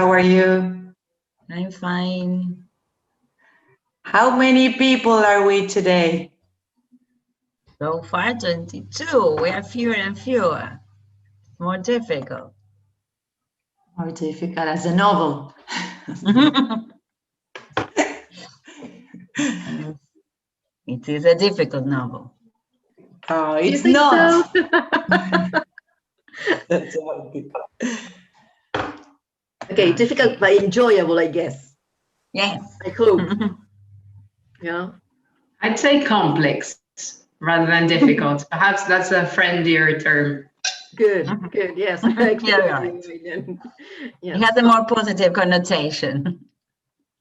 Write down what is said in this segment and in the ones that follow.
how are you? I'm fine. How many people are we today? So far, 22. We are fewer and fewer. More difficult. More difficult as a novel. It is a difficult novel. Oh, it's not. So? That's all good. Okay, difficult but enjoyable, I guess. Yes. I hope. Yeah. I'd say complex rather than difficult. Perhaps that's a friendlier term. Good, good. Yes, I agree Yeah, with you. It has a more positive connotation.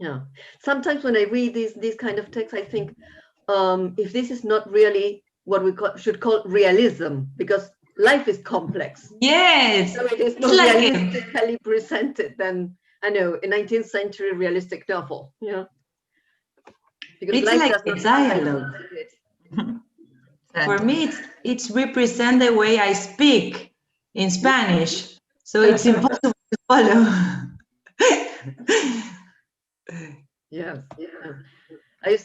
Yeah. Sometimes when I read these kind of texts, I think if this is not really what we should call realism, because life is complex. Yes. So it is not realistically presented than, I know, a 19th century realistic novel. Yeah. Because it's life like does not a dialogue. For me, it's represent the way I speak in Spanish. So it's impossible to follow. Yes. I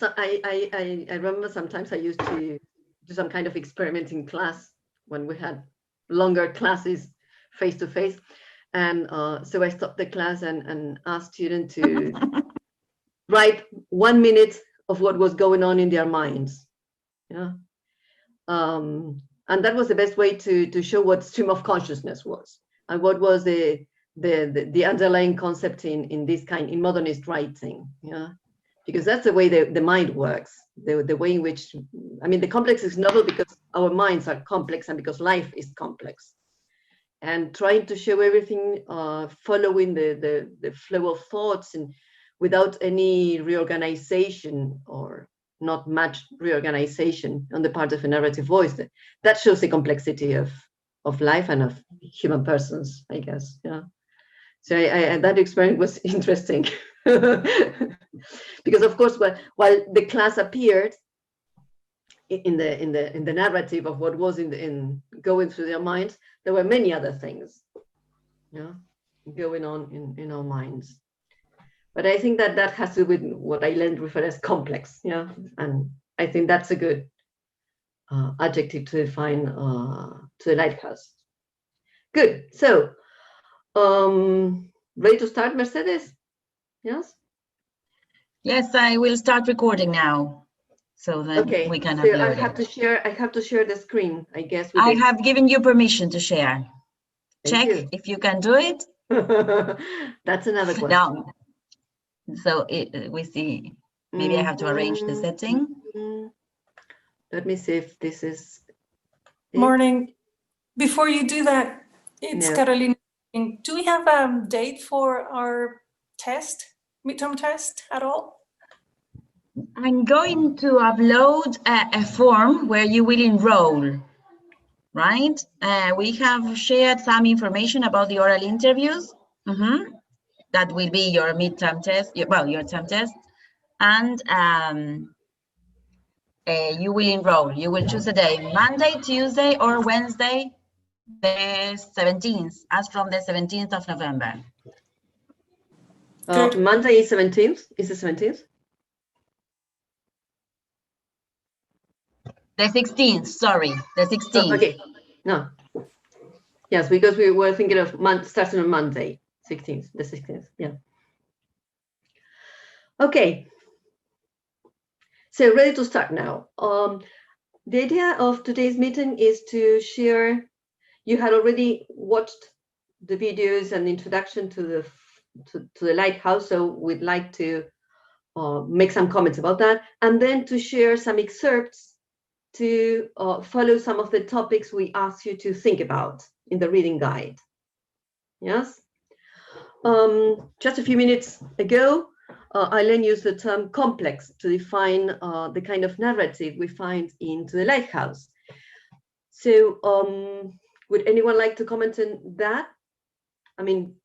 remember sometimes I used to do some kind of experiment in class when we had longer classes face to face. And so I stopped the class and asked students to write 1 minute of what was going on in their minds. Yeah. And that was the best way to show what stream of consciousness was and what was the underlying concept in this kind, in modernist writing. Yeah. Because that's the way the mind works, the way in which, I mean, the complex is novel because our minds are complex and because life is complex. And trying to show everything following the flow of thoughts and without any reorganization or not much reorganization on the part of a narrative voice, that shows the complexity of life and of human persons, I guess. Yeah. So that experience was interesting. Because of course, while the class appeared in the narrative of what was in going through their minds, there were many other things, yeah, going on in our minds. But I think that has to do with what I learned refer as complex, yeah, and I think that's a good adjective to define to the lighthouse. Good. So, ready to start, Mercedes? Yes. Yes, I will start recording now, so that we can upload I have to share the screen, I guess. I have given you permission to share. Check if you can do it. That's another question. No. So we see. Maybe I have to arrange the setting. Let me see if this is. Morning. Before you do that, it's Carolina. Do we have a date for our midterm test at all? I'm going to upload a form where you will enroll, right? We have shared some information about the oral interviews. That will be your midterm test, your term test. And you will enroll. You will choose a day, Monday, Tuesday, or Wednesday, the 17th, as from the 17th of November. Monday is 17th. Is the 17th? The 16th, sorry, the 16th. Okay, no. Yes, because we were thinking of starting on Monday, 16th, the 16th, yeah. Okay. So ready to start now. The idea of today's meeting is to share, you had already watched the videos and introduction to the lighthouse, so we'd like to make some comments about that, and then to share some excerpts to follow some of the topics we asked you to think about in the reading guide. Yes? Just a few minutes ago, Eileen used the term complex to define the kind of narrative we find into the lighthouse. So would anyone like to comment on that? I mean,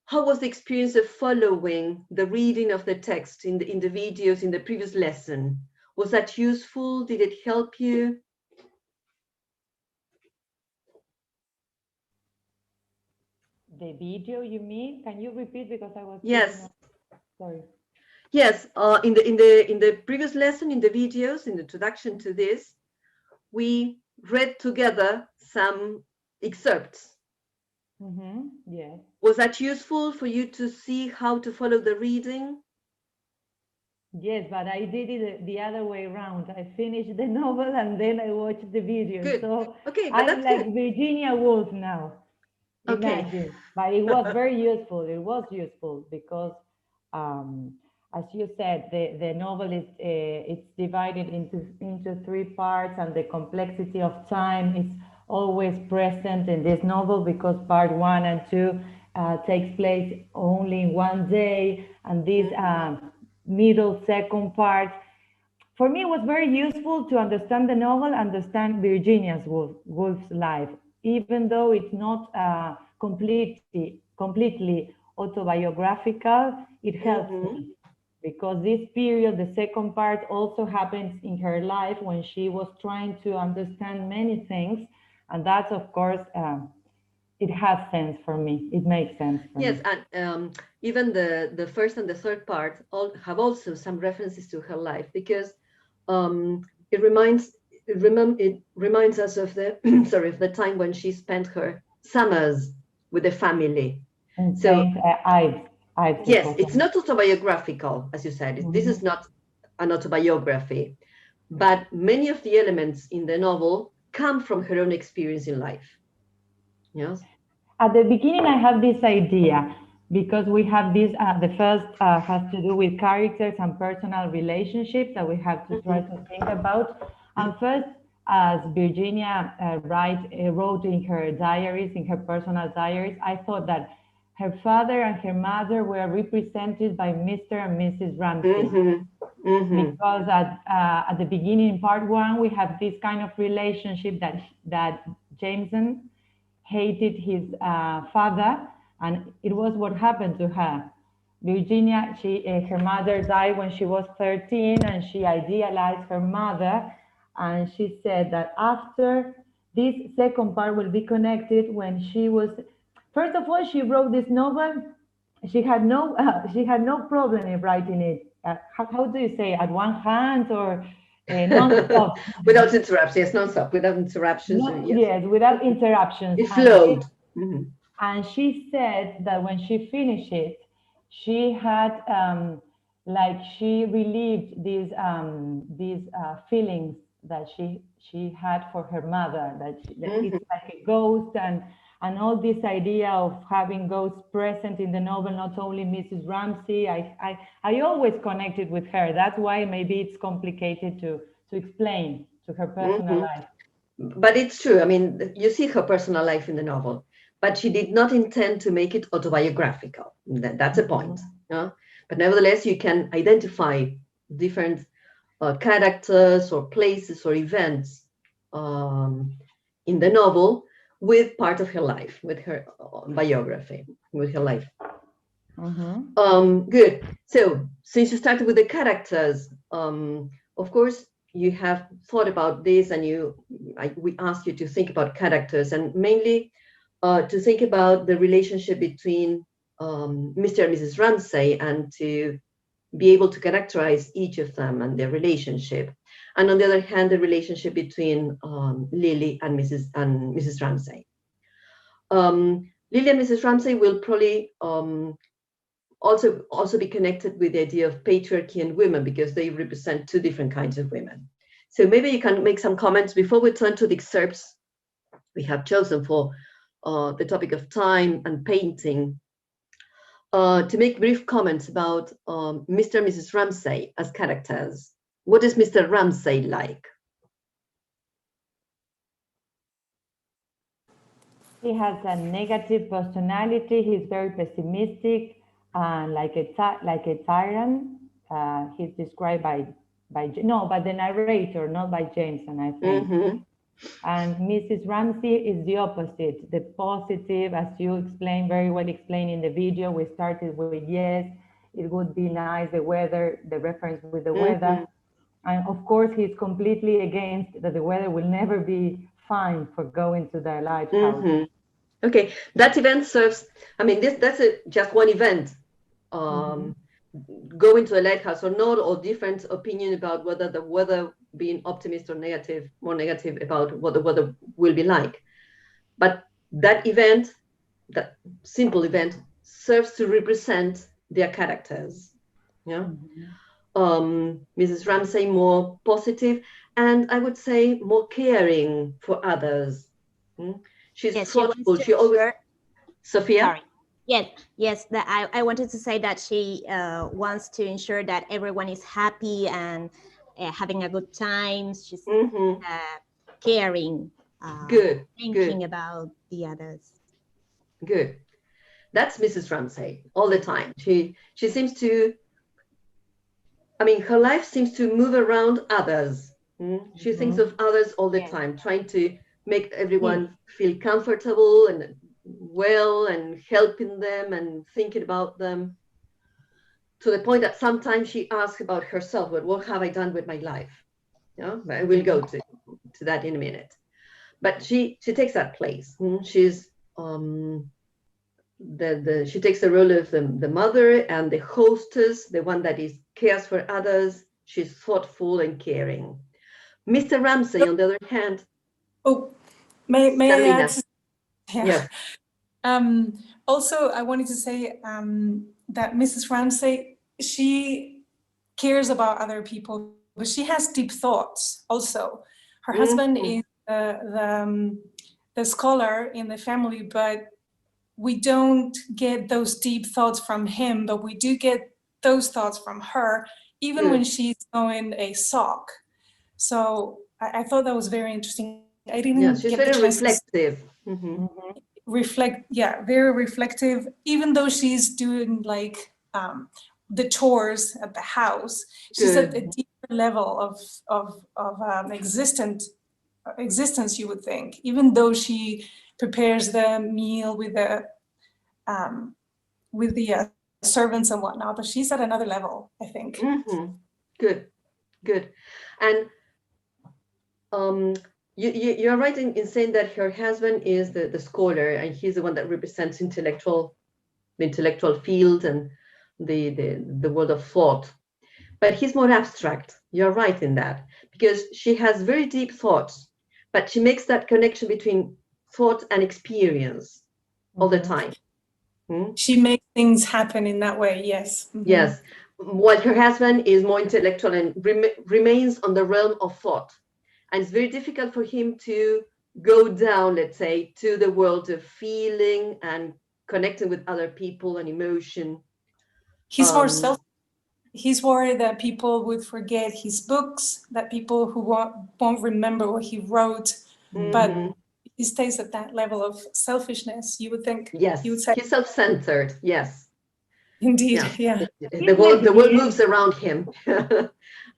how was the experience of following the reading of the text in the videos in the previous lesson? Was that useful? Did it help you? The video, you mean? Can you repeat, because I was Yes. Sorry. Yes, in the previous lesson, in the videos, in the introduction to this, we read together some excerpts. Yes. Was that useful for you to see how to follow the reading? Yes, but I did it the other way around. I finished the novel and then I watched the video. Good. So Okay, but I'm that's like good. Virginia Woolf now. Okay. Imagine. But it was very useful. It was useful because, as you said, the novel is it's divided into three parts, and the complexity of time is always present in this novel because part 1 and 2 takes place only in one day, and this middle second part, for me, it was very useful to understand the novel, understand Virginia's Woolf's life, even though it's not completely autobiographical. It helps me because this period, the second part, also happens in her life when she was trying to understand many things, and that's, of course, it has sense for me. It makes sense for me. Yes, and even the first and the third part have also some references to her life, because it reminds us of the of the time when she spent her summers with the family. And so Ives. Yes, it's not autobiographical, as you said. This is not an autobiography, but many of the elements in the novel come from her own experience in life. Yes. At the beginning, I have this idea because we have this, the first has to do with characters and personal relationships that we have to try to think about. And first, as Virginia wrote in her diaries, in her personal diaries, I thought that her father and her mother were represented by Mr. and Mrs. Ramsay. Because at the beginning, in part 1, we have this kind of relationship that Jameson hated his father, and it was what happened to her. Virginia, her mother died when she was 13, and she idealized her mother, and she said that after this second part will be connected when she was, first of all, she wrote this novel. She had no problem in writing it. How do you say, at one hand or non-stop? Without interruptions, yes, non-stop, without interruptions. Yes, without interruptions. It flowed. And she said that when she finished it, she had she relieved these feelings that she had for her mother, that it's like a ghost, and all this idea of having ghosts present in the novel, not only Mrs. Ramsay. I always connected with her. That's why maybe it's complicated to explain to her personal life. But it's true. I mean, you see her personal life in the novel, but she did not intend to make it autobiographical. That's a point. But nevertheless, you can identify different characters or places or events in the novel with part of her life, with her biography, with her life. Good. So since you started with the characters, of course, you have thought about this, and we asked you to think about characters, and mainly to think about the relationship between Mr. and Mrs. Ramsay, and to be able to characterize each of them and their relationship. And on the other hand, the relationship between Lily and Mrs. Ramsay. Lily and Mrs. Ramsay will probably also be connected with the idea of patriarchy and women, because they represent two different kinds of women. So maybe you can make some comments before we turn to the excerpts we have chosen for the topic of time and painting, to make brief comments about Mr. and Mrs. Ramsay as characters. What is Mr. Ramsay like? He has a negative personality. He's very pessimistic and like a tyrant. He's described by the narrator, not by Jameson, I think. And Mrs. Ramsay is the opposite, the positive, as you explained, very well explained in the video. We started with, yes, it would be nice, the weather, the reference with the weather. And of course, he's completely against that the weather will never be fine for going to the lighthouse. Okay, that event serves, I mean, that's just one event. Going to a lighthouse or not, or different opinion about whether the weather being optimist or negative, more negative about what the weather will be like. But that event, that simple event, serves to represent their characters. Yeah. Mrs. Ramsay more positive, and I would say more caring for others. She's thoughtful. She always. Sophia. Sorry. Yes. That I wanted to say that she wants to ensure that everyone is happy and having a good time. She's caring, thinking about the others. Good. That's Mrs. Ramsay all the time. She seems to. I mean, her life seems to move around others. She thinks of others all the time, trying to make everyone feel comfortable and well, and helping them and thinking about them, to the point that sometimes she asks about herself, but what have I done with my life? I will go to that in a minute. But she takes that place. She's she takes the role of the mother and the hostess, the one that cares for others. She's thoughtful and caring. Mr. Ramsay, on the other hand. Oh, may I add? Yeah. Also, I wanted to say that Mrs. Ramsay, she cares about other people, but she has deep thoughts also. Her husband is the scholar in the family, but we don't get those deep thoughts from him, but we do get those thoughts from her, even when she's sewing a sock. So I thought that was very interesting. I didn't she's get very reflective. Very reflective, even though she's doing like the chores at the house. She's at a deeper level of existence, you would think, even though she prepares the meal with the servants and whatnot, but she's at another level, I think. Good. And you're right in saying that her husband is the scholar, and he's the one that represents the intellectual field and the world of thought. But he's more abstract. You're right in that, because she has very deep thoughts, but she makes that connection between thought and experience all the time. She makes things happen in that way, yes. Yes. While her husband is more intellectual and remains on the realm of thought. And it's very difficult for him to go down, let's say, to the world of feeling and connecting with other people and emotion. He's more self. He's worried that people would forget his books, that people who won't remember what he wrote, but he stays at that level of selfishness, you would think. Yes, you would say. He's self-centered, yes. Indeed, yeah. The world moves around him.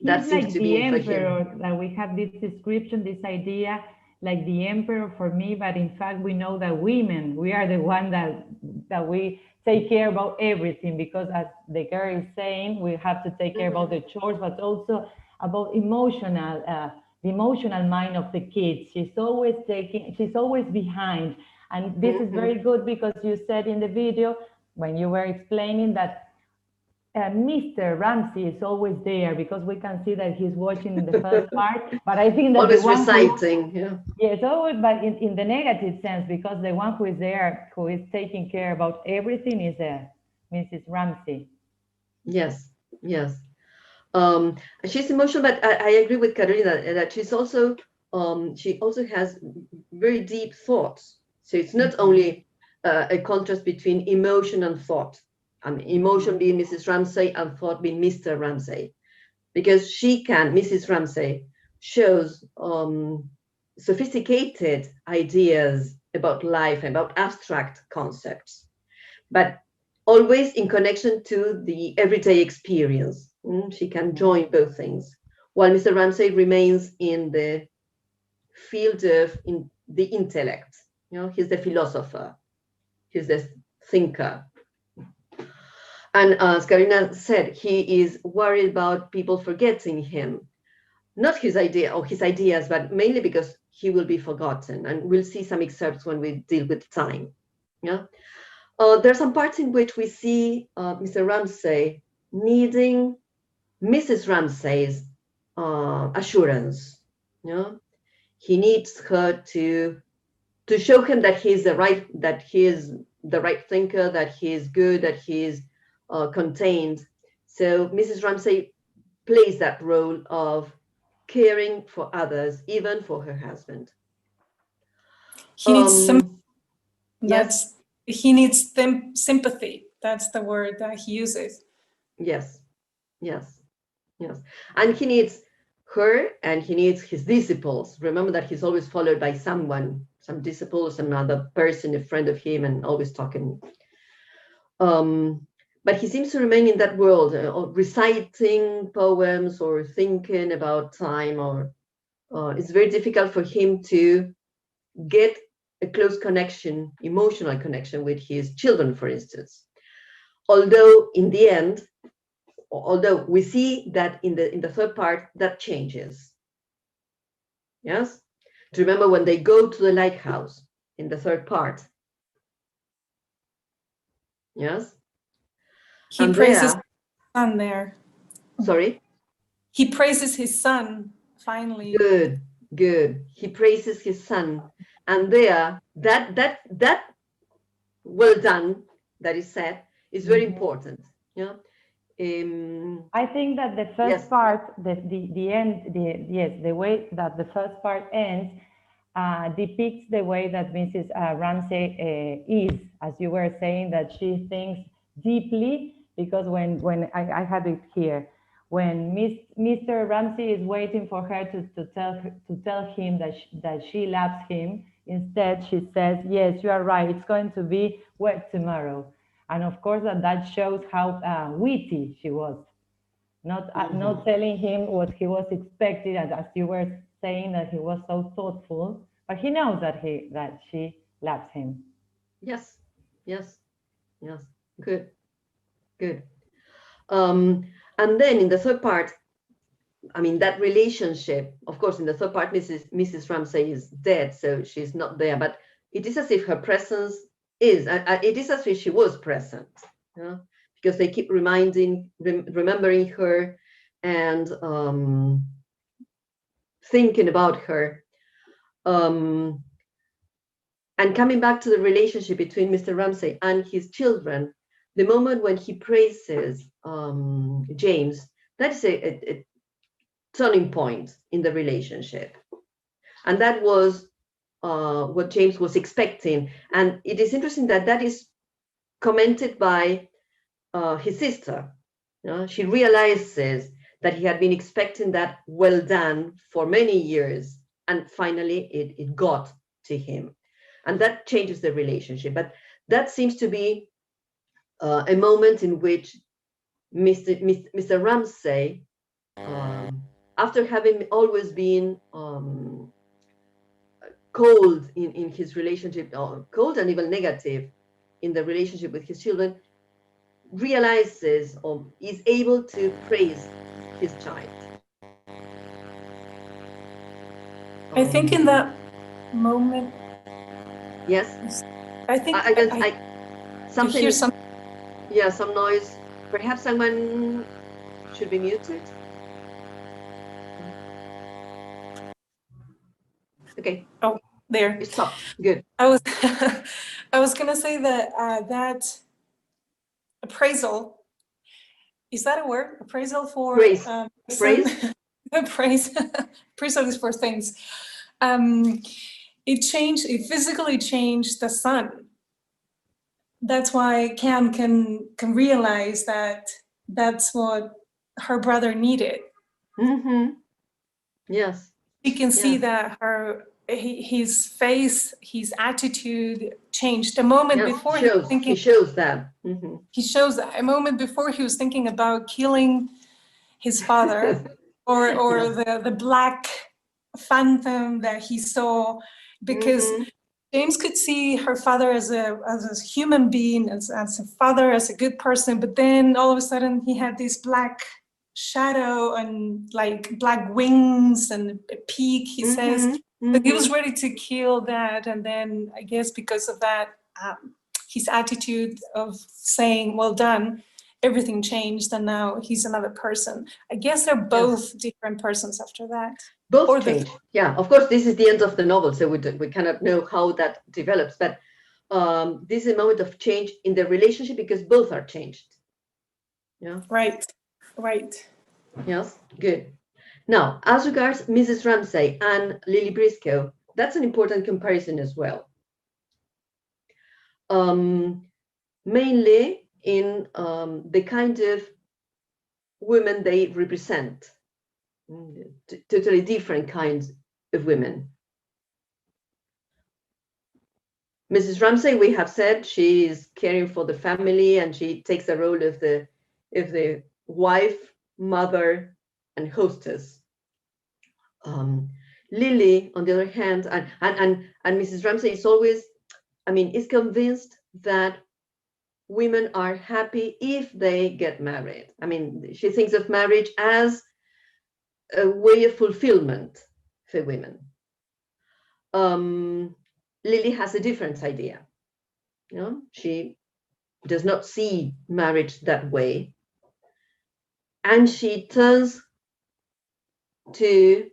That seems to be for him. That we have this description, this idea, like the emperor for me, but in fact we know that women, we are the one that we take care about everything, because as the girl is saying, we have to take care about the chores, but also about the emotional mind of the kids. She's always behind. And this is very good, because you said in the video, when you were explaining that Mr. Ramsay is always there, because we can see that he's watching in the first part, but I think that always reciting, yes, always, but in the negative sense, because the one who is there, who is taking care about everything, is Mrs. Ramsay. Yes. She's emotional, but I agree with Carolina that she's also she also has very deep thoughts. So it's not only a contrast between emotion and thought. Emotion being Mrs. Ramsay and thought being Mr. Ramsay, because Mrs. Ramsay shows sophisticated ideas about life, about abstract concepts, but always in connection to the everyday experience. She can join both things, while Mr. Ramsay remains in the field of the intellect. He's the philosopher, he's the thinker. And as Karina said, he is worried about people forgetting him. Not his idea or his ideas, but mainly because he will be forgotten. And we'll see some excerpts when we deal with time. Yeah. There are some parts in which we see Mr. Ramsay needing Mrs. Ramsay's assurance. Yeah. He needs her to show him that he is the right thinker, that he is good, that he is contained. So Mrs. Ramsay plays that role of caring for others, even for her husband. He needs yes. He needs sympathy. That's the word that he uses. Yes, yes, yes. And he needs her, and he needs his disciples. Remember that he's always followed by someone, some disciple, some other person, a friend of him, and always talking. But he seems to remain in that world, reciting poems or thinking about time, or it's very difficult for him to get a close connection, emotional connection with his children, for instance. Although in the end, although we see that in the third part, that changes. Yes? Do you remember when they go to the lighthouse in the third part? Yes? He praises his son there. Sorry? He praises his son, finally. Good, good. He praises his son. And there, that well done, that is said, is very important. Yeah. I think that the first part, the end, the way that the first part ends depicts the way that Mrs. Ramsay is, as you were saying, that she thinks deeply, because when I have it here, when Mr. Ramsay is waiting for her to tell him that she loves him, instead she says, yes, you are right, it's going to be wet tomorrow. And of course that shows how witty she was, not telling him what he was expecting, as you were saying, that he was so thoughtful, but he knows that she loves him. Yes, yes, yes, good, good. And then in the third part, I mean, that relationship, of course, in the third part, Mrs. Ramsay is dead, so she's not there, but it is as if her presence is, it is as if she was present, you know? Because they keep remembering her and thinking about her. And coming back to the relationship between Mr. Ramsay and his children, the moment when he praises James, that is a turning point in the relationship. And that was what James was expecting. And it is interesting that is commented by his sister. You know, she realizes that he had been expecting that well done for many years, and finally it got to him. And that changes the relationship. But that seems to be a moment in which Mr. Ramsay, after having always been cold in his relationship, cold and even negative in the relationship with his children, realizes or is able to praise his child. I think in that moment. Yes. I think something. Hear some. Yeah, some noise. Perhaps someone should be muted. Okay. Oh, there. It stopped. Good. I was gonna say that that appraisal, is that a word? Appraisal for praise. Praise. Praise. Appraisal is for things. It physically changed the son. That's why Cam can realize that that's what her brother needed. Mm-hmm. Yes. He can see that his face, his attitude changed. A moment before he was thinking. He shows that. Mm-hmm. He shows that. A moment before he was thinking about killing his father, or the black phantom that he saw, because James could see her father as a human being, as a father, as a good person, but then all of a sudden he had this black shadow and like black wings and a peak, he says, So he was ready to kill that, and then I guess because of that, his attitude of saying, well done, everything changed, and now he's another person. I guess they're both different persons after that. Both changed. Yeah, of course, this is the end of the novel, so we cannot know how that develops, but this is a moment of change in the relationship because both are changed. Yeah. Right. Yes, good. Now, as regards Mrs. Ramsay and Lily Briscoe, that's an important comparison as well. Mainly in the kind of women they represent, totally different kinds of women. Mrs. Ramsay, we have said, she is caring for the family and she takes the role of the wife, mother, and hostess. Lily, on the other hand, and Mrs. Ramsay is always, is convinced that women are happy if they get married. She thinks of marriage as a way of fulfillment for women. Lily has a different idea. She does not see marriage that way. And she turns to,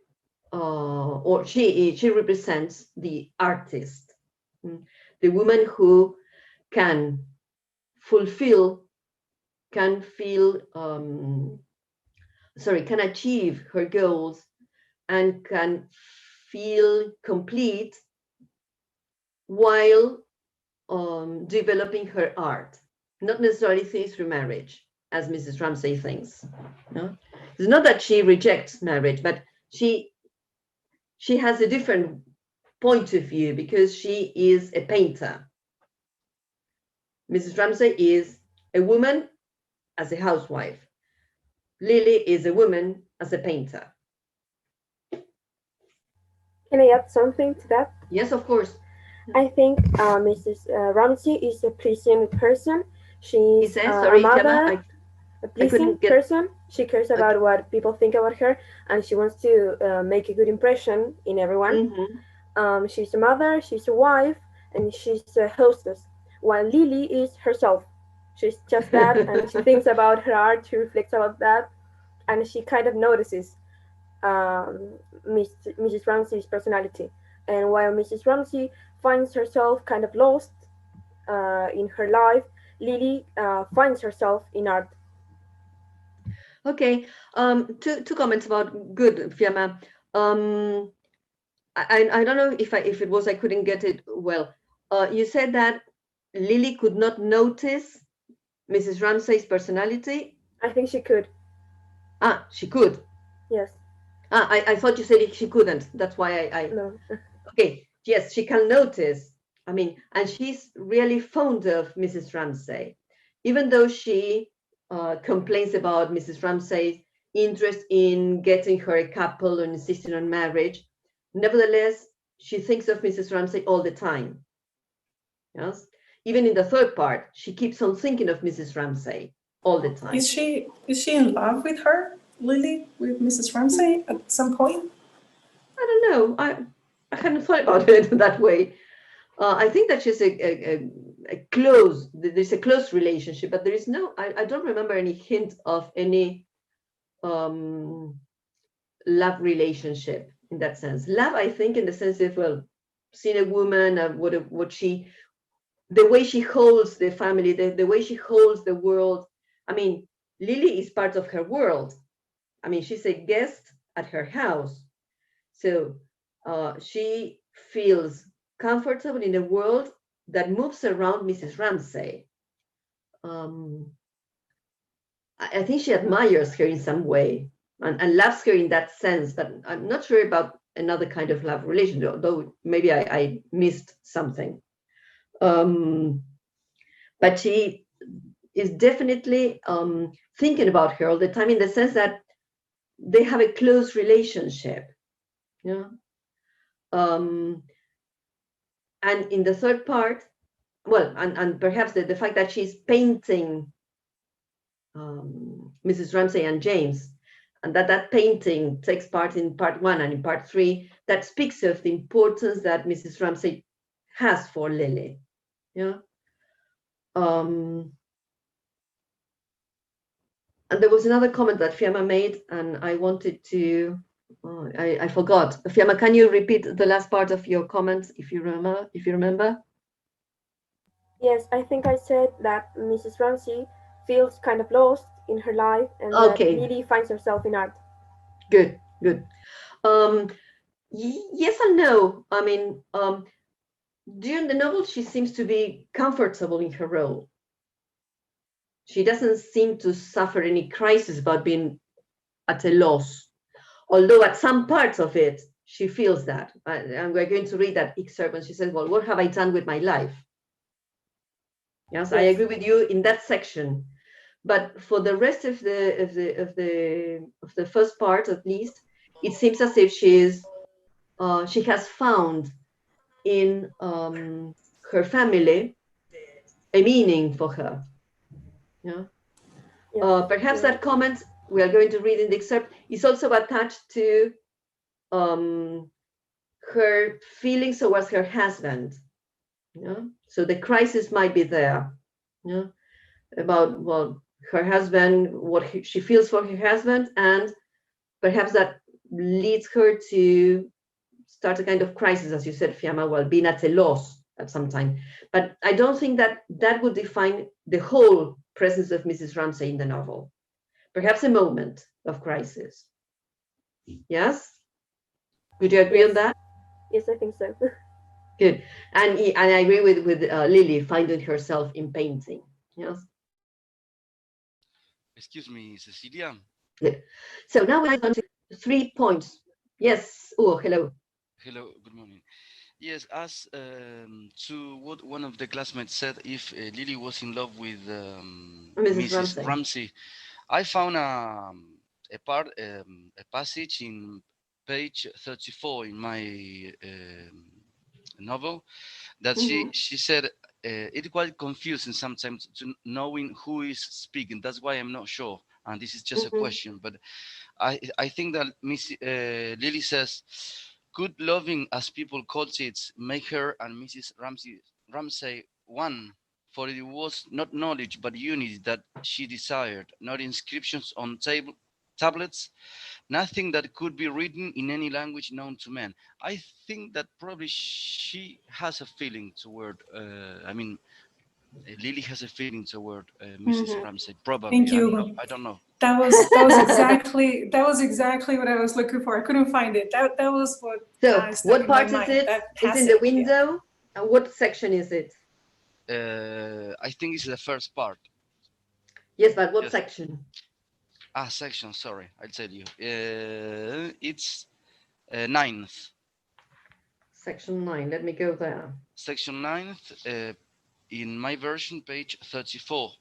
or she represents the artist, the woman who can fulfill, can achieve her goals and can feel complete while developing her art, not necessarily through marriage, as Mrs. Ramsay thinks. No? It's not that she rejects marriage, but she has a different point of view because she is a painter. Mrs. Ramsay is a woman as a housewife. Lily is a woman as a painter. Can I add something to that? Yes, of course. I think Mrs. Ramsay is a pleasing person. She's a mother, a pleasing person. She cares about what people think about her, and she wants to make a good impression in everyone. She's a mother, she's a wife, and she's a hostess, while Lily is herself. She's just that, and she thinks about her art, she reflects about that, and she kind of notices Mrs. Ramsay's personality. And while Mrs. Ramsay finds herself kind of lost in her life, Lily finds herself in art. Okay, two comments about good, Fiamma. I don't know if it was, I couldn't get it well. You said that Lily could not notice Mrs. Ramsay's personality? I think she could. Ah, she could? Yes. Ah, I thought you said she couldn't. That's why I... No. Okay, yes, she can notice. And she's really fond of Mrs. Ramsay, even though she complains about Mrs. Ramsay's interest in getting her a couple and insisting on marriage. Nevertheless, she thinks of Mrs. Ramsay all the time. Yes, even in the third part, she keeps on thinking of Mrs. Ramsay all the time. Is she in love with her, Lily, with Mrs. Ramsay at some point? I don't know. I hadn't thought about it that way. I think that she's there's a close relationship, but there is no, I don't remember any hint of any love relationship in that sense. Love, I think, in the sense of, well, seeing a woman, the way she holds the family, the way she holds the world. Lily is part of her world. She's a guest at her house. So she feels comfortable in a world that moves around Mrs. Ramsay. I think she admires her in some way and loves her in that sense, but I'm not sure about another kind of love relationship, though maybe I missed something. But she is definitely thinking about her all the time, in the sense that they have a close relationship. Yeah. And in the third part, well, and perhaps the fact that she's painting Mrs. Ramsay and James, and that painting takes part in part 1 and in part 3, that speaks of the importance that Mrs. Ramsay has for Lily. Yeah. And there was another comment that Fiamma made, and I wanted to, I forgot. Fiamma, can you repeat the last part of your comment, if you remember? Yes, I think I said that Mrs. Ramsay feels kind of lost in her life, and Okay. that Lily finds herself in art. Good, good. Yes and no. I mean, during the novel, she seems to be comfortable in her role. She doesn't seem to suffer any crisis about being at a loss, although at some parts of it, she feels that. And we're going to read that excerpt when she says, well, what have I done with my life? Yes, I agree with you in that section. But for the rest of the first part, at least, it seems as if she has found in her family a meaning for her. Yeah. Perhaps that comment we are going to read in the excerpt is also attached to her feelings towards her husband. Yeah. So the crisis might be there. Yeah. About, well, her husband, what she feels for her husband, and perhaps that leads her to start a kind of crisis, as you said, Fiamma, well, being at a loss at some time. But I don't think that that would define the whole presence of Mrs. Ramsay in the novel. Perhaps a moment of crisis. Yes? Would you agree on that? Yes, I think so. Good. And I agree with Lily finding herself in painting. Yes. Excuse me, Cecilia. Yeah. So now we're going to 3 points. Yes. Oh, hello. Hello, good morning. Yes, as to what one of the classmates said, if Lily was in love with Mrs. Ramsay, I found a passage in page 34 in my novel that she said it's quite confusing sometimes to knowing who is speaking. That's why I'm not sure, and this is just a question. But I think that Lily says, "Good loving, as people call it, make her and Mrs. Ramsay one. For it was not knowledge but unity that she desired, not inscriptions on tablets, nothing that could be written in any language known to men." I think that probably she has a feeling toward, Lily has a feeling toward Mrs. Ramsay, probably. Thank you. I don't know. That was exactly what I was looking for. I couldn't find it. That was what. So what part is it? It's in the window. And what section is it? I think it's the first part. Yes, but what section? Section. Sorry, I'll tell you. It's 9th. Section 9. Let me go there. Section 9th. In my version, page 34.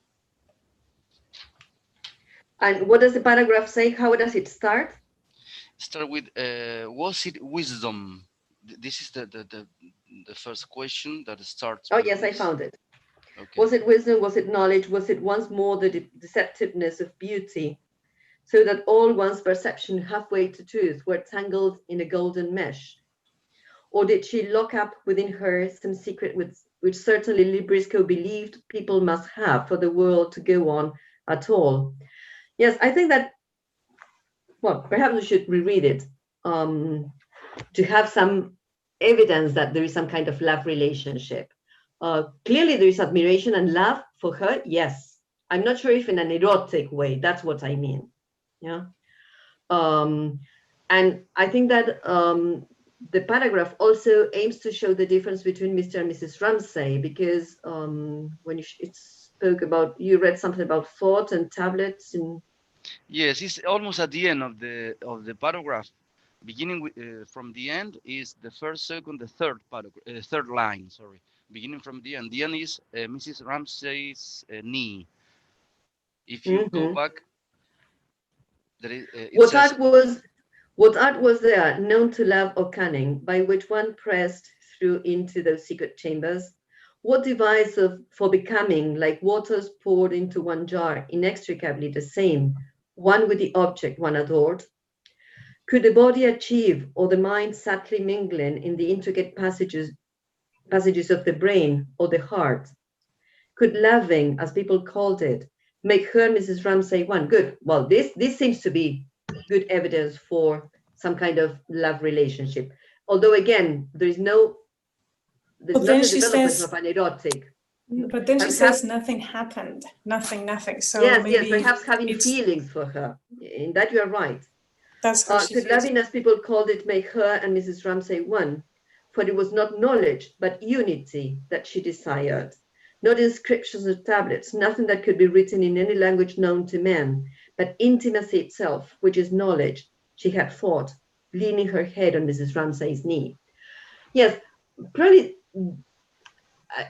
And what does the paragraph say? How does it start? Start with, was it wisdom? This is the first question that starts. Oh, yes, I found it. Okay. Was it wisdom? Was it knowledge? Was it once more the deceptiveness of beauty? So that all one's perception halfway to truth were tangled in a golden mesh? Or did she lock up within her some secret which certainly Librisco believed people must have for the world to go on at all? Yes, I think that, well, perhaps we should reread it to have some evidence that there is some kind of love relationship. Clearly there is admiration and love for her, yes. I'm not sure if in an erotic way, that's what I mean. Yeah. And I think that the paragraph also aims to show the difference between Mr. and Mrs. Ramsay, because when it spoke about, you read something about thought and tablets. And yes, it's almost at the end of the paragraph. Beginning with, from the end is the first, second, the third paragraph, third line. Sorry, beginning from the end. The end is Mrs. Ramsay's knee. If you go back, there is, what art was there, known to love or cunning, by which one pressed through into those secret chambers? What device for becoming, like waters poured into one jar, inextricably the same, one with the object one adored? Could the body achieve, or the mind subtly mingling in the intricate passages of the brain or the heart? Could loving, as people called it, make her Mrs. Ramsay one? Good. Well, this seems to be good evidence for some kind of love relationship. Although again, there's not the development of an erotic. But then she says nothing happened, nothing. So yes, maybe perhaps having feelings for her. In that you are right. That's how she could feels. loving, as people called it, make her and Mrs. Ramsay one? For it was not knowledge, but unity that she desired. Not inscriptions or tablets, nothing that could be written in any language known to men, but intimacy itself, which is knowledge, she had thought, leaning her head on Mrs. Ramsay's knee. Yes, probably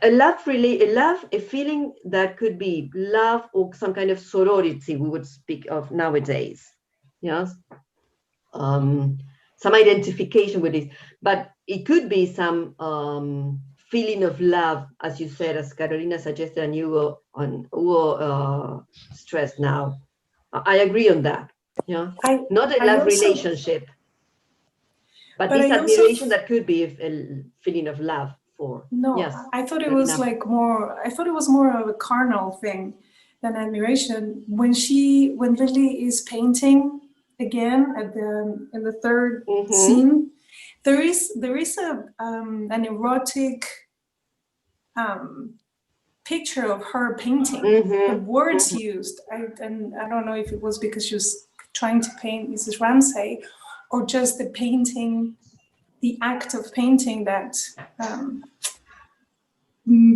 a feeling that could be love or some kind of sorority we would speak of nowadays. Yes, some identification with it, but it could be some feeling of love, as you said, as Carolina suggested, and Hugo stressed now. I agree on that. Yeah, not a love relationship, but this admiration that could be a feeling of love for. No, yes, I thought it was like more. I thought it was more of a carnal thing than admiration. When Lily is painting again in the third scene, there is an erotic picture of her painting. The words used, and I don't know if it was because she was trying to paint Mrs. Ramsay, or just the painting, the act of painting that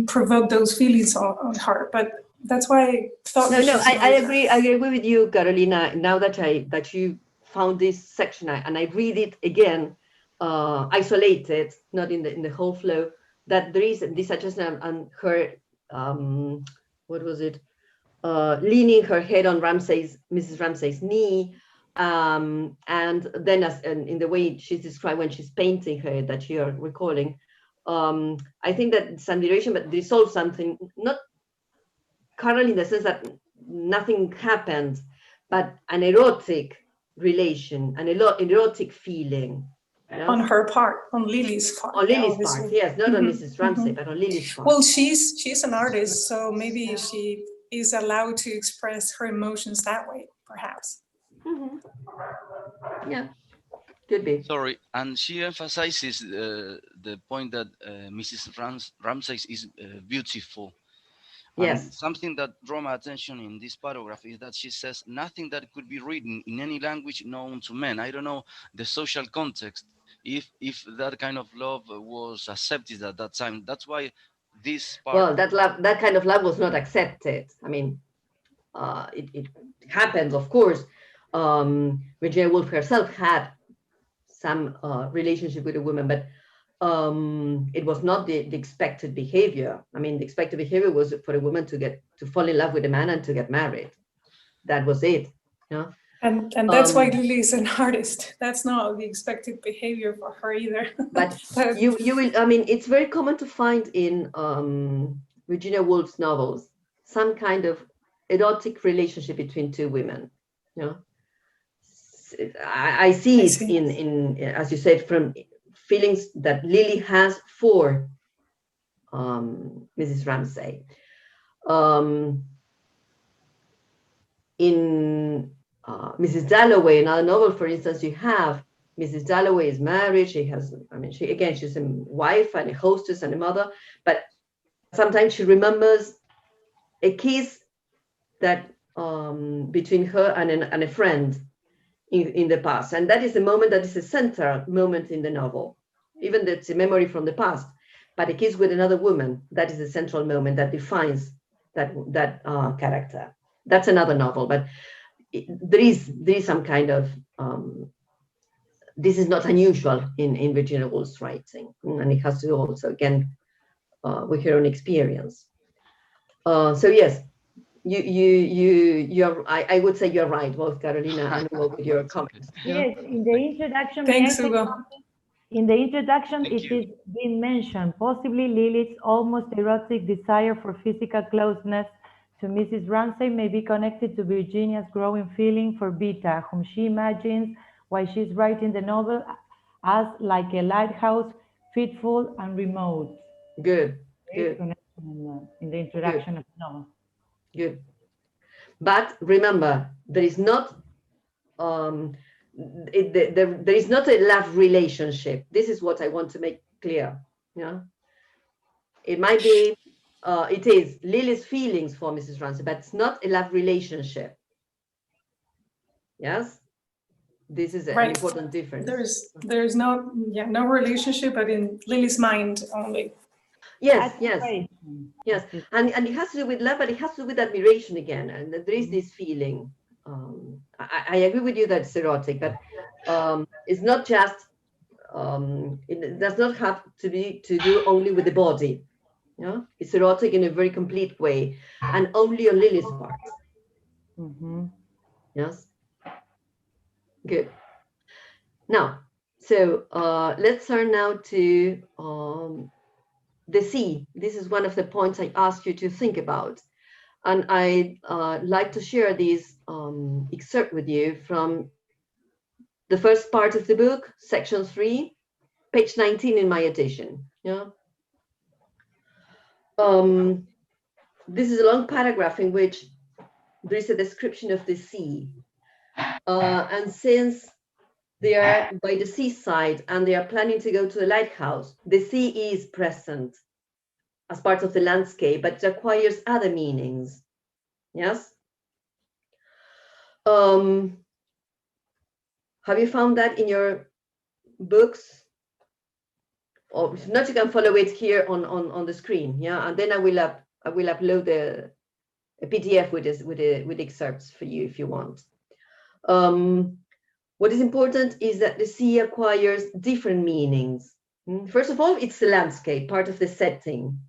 provoked those feelings on her. But that's why I thought. I agree. I agree with you, Carolina. Now that you found this section and I read it again, isolated, not in the whole flow, that there is this suggestion on her. What was it? Leaning her head on Mrs. Ramsay's knee, and then in the way she's described when she's painting her, that you're recalling. I think that it's admiration, but there's also something not carnal in the sense that nothing happened, but an erotic relation, an erotic feeling. Yes? On her part, on Lily's part. On Lily's part, yes, not on Mrs. Ramsay, but on Lily's part. Well, she's an artist, so maybe she is allowed to express her emotions that way, perhaps. Yeah, could be. Sorry, and she emphasizes the point that Mrs. Ramsay is beautiful. Yes. And something that drew my attention in this paragraph is that she says nothing that could be written in any language known to men. I don't know the social context, if that kind of love was accepted at that time. That's why this part. Well, that kind of love was not accepted. I mean, it happens, of course. Virginia Woolf herself had some relationship with a woman, but it was not the expected behavior. I mean, the expected behavior was for a woman to fall in love with a man and to get married. That was it. Yeah. And that's why Lily is an artist. That's not the expected behavior for her either. But you will. I mean, it's very common to find in Virginia Woolf's novels some kind of erotic relationship between two women. You know, I see it in as you said, from feelings that Lily has for Mrs. Ramsay. In Mrs. Dalloway, another novel, for instance, you have Mrs. Dalloway is married. She has, I mean, she's a wife and a hostess and a mother, but sometimes she remembers a kiss that between her and a friend in the past. And that is a moment that is a central moment in the novel. Even though it's a memory from the past, but a kiss with another woman, that is a central moment that defines that character. That's another novel, but there is some kind of, this is not unusual in Virginia Woolf's writing, and it has to do also, again, with her own experience. So yes, I would say you're right, both Carolina and Hugo, with your comments. Yes, in the introduction. Thanks, Hugo. In the introduction, it is being mentioned, possibly Lilith's almost erotic desire for physical closeness to Mrs. Ramsay may be connected to Virginia's growing feeling for Vita, whom she imagines while she's writing the novel as like a lighthouse, fitful and remote. Good, good. In the introduction Good. of the novel. Good. But remember, there is not there is not a love relationship. This is what I want to make clear. Yeah, it might be, it is Lily's feelings for Mrs. Ramsay, but it's not a love relationship. Yes, this is an important difference. There's no relationship, but in Lily's mind only. Yes, yes, and it has to do with love, but it has to do with admiration again, and there is this feeling. I agree with you that it's erotic, but it's not just. It does not have to do only with the body. Yeah, it's erotic in a very complete way, and only on Lily's part. Yes, good. Now, so let's turn now to the sea. This is one of the points I asked you to think about. And I'd like to share this excerpt with you from the first part of the book, section 3, page 19 in my edition. Yeah. This is a long paragraph in which there is a description of the sea. And since they are by the seaside and they are planning to go to the lighthouse, the sea is present as part of the landscape, but it acquires other meanings. Yes? Have you found that in your books? Or if not, you can follow it here on the screen. Yeah, and then I will upload a PDF with excerpts for you if you want. What is important is that the sea acquires different meanings. First of all, it's the landscape, part of the setting.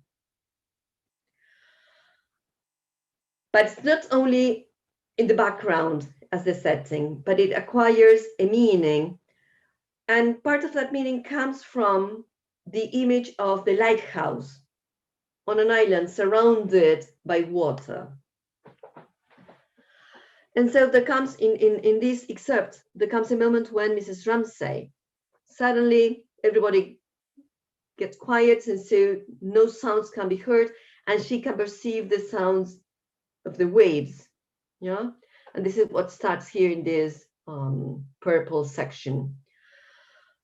But it's not only in the background as the setting, but it acquires a meaning. And part of that meaning comes from the image of the lighthouse on an island surrounded by water. And so there comes in this excerpt, there comes a moment when Mrs. Ramsay, suddenly everybody gets quiet, and so no sounds can be heard, and she can perceive the sounds of the waves. Yeah, and this is what starts here in this purple section.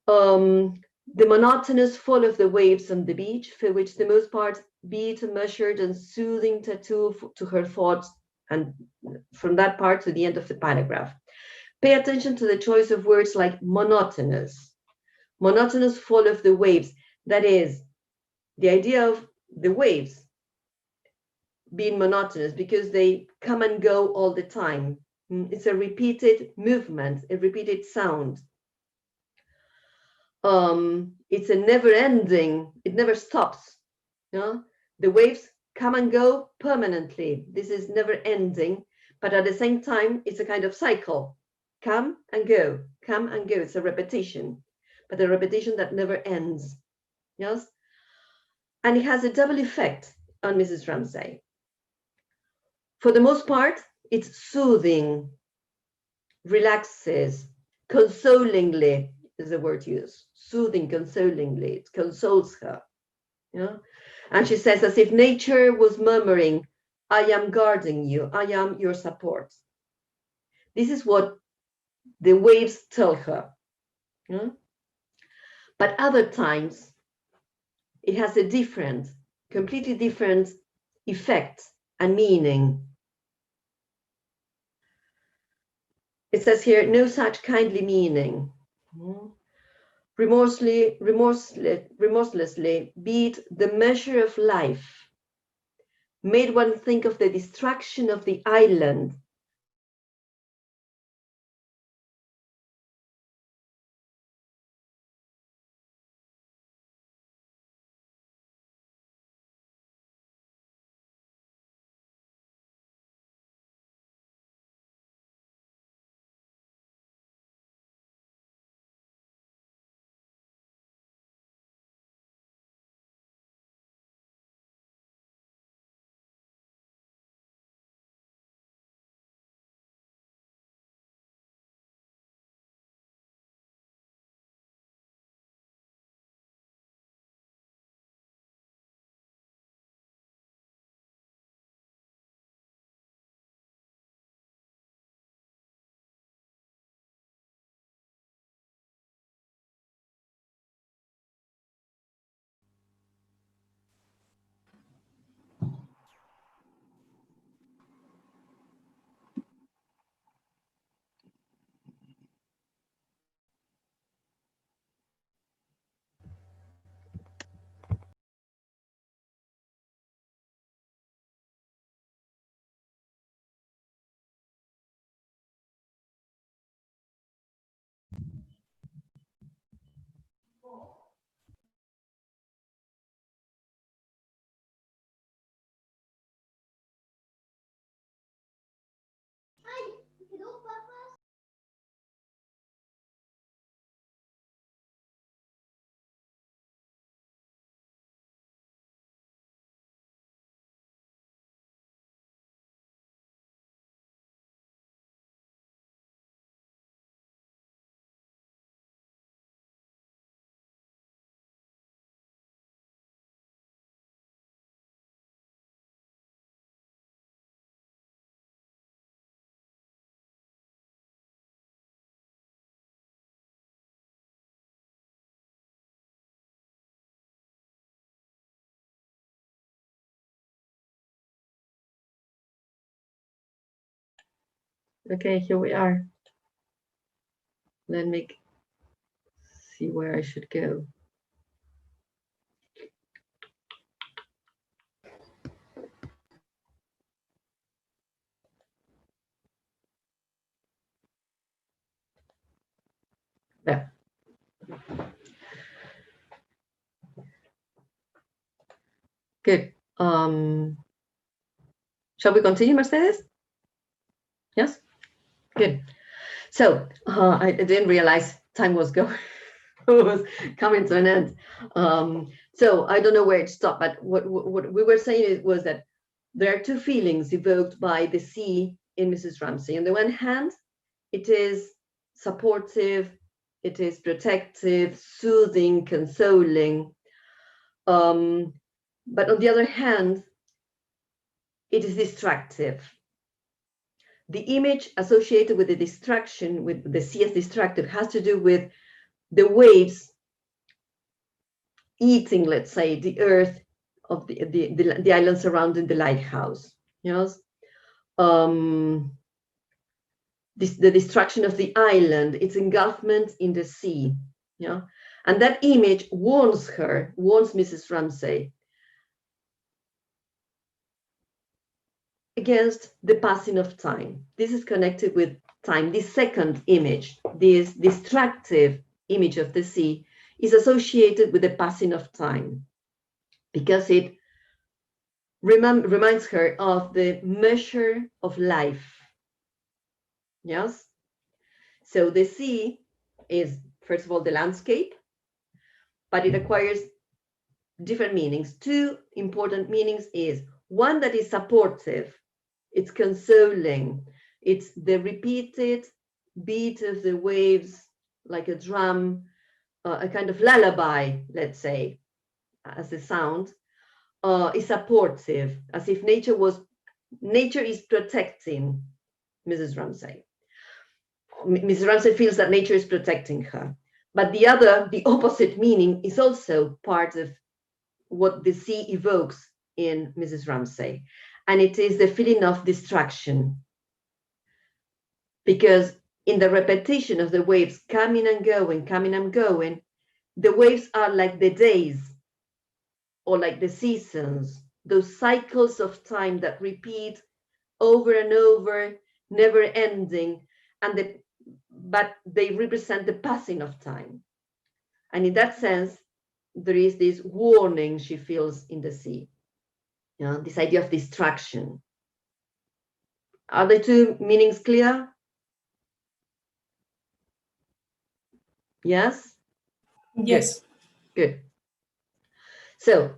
The monotonous fall of the waves on the beach, for which the most part beat a measured and soothing tattoo to her thoughts, and from that part to the end of the paragraph. Pay attention to the choice of words like monotonous. Monotonous fall of the waves. That is, the idea of the waves being monotonous because they come and go all the time. It's a repeated movement, a repeated sound. It's a never ending, it never stops. Yeah? The waves come and go permanently. This is never ending, but at the same time, it's a kind of cycle. Come and go, come and go. It's a repetition, but a repetition that never ends. Yes? And it has a double effect on Mrs. Ramsay. For the most part, it's soothing, relaxes, consolingly is the word used. Soothing, consolingly, it consoles her. Yeah? And she says, as if nature was murmuring, I am guarding you, I am your support. This is what the waves tell her. Yeah? But other times, it has a different, completely different effect and meaning. It says here, no such kindly meaning. Remorselessly beat the measure of life, made one think of the distraction of the island Okay, here we are. Let me see where I should go. There. Good. Shall we continue, Mercedes? Yes? Good. So I didn't realize time was going, was coming to an end. So I don't know where it stopped, but what we were saying was that there are two feelings evoked by the sea in Mrs. Ramsay. On the one hand, it is supportive, it is protective, soothing, consoling. But on the other hand, it is distractive. The image associated with the distraction, with the sea as distractive, has to do with the waves eating, let's say, the earth of the island surrounding the lighthouse. Yes. The destruction of the island, its engulfment in the sea. Yeah. And that image warns Mrs. Ramsay against the passing of time. This is connected with time. This second image, this distractive image of the sea, is associated with the passing of time because it reminds her of the measure of life. Yes? So the sea is, first of all, the landscape, but it acquires different meanings. Two important meanings is one that is supportive, it's consoling, it's the repeated beat of the waves like a drum, a kind of lullaby, let's say, as a sound, is supportive, as if nature is protecting Mrs. Ramsay. Mrs. Ramsay feels that nature is protecting her. But the opposite meaning is also part of what the sea evokes in Mrs. Ramsay. And it is the feeling of distraction. Because in the repetition of the waves coming and going, the waves are like the days or like the seasons, those cycles of time that repeat over and over, never ending, but they represent the passing of time. And in that sense, there is this warning she feels in the sea, you know, this idea of distraction. Are the two meanings clear? Yes? Yes. Good. So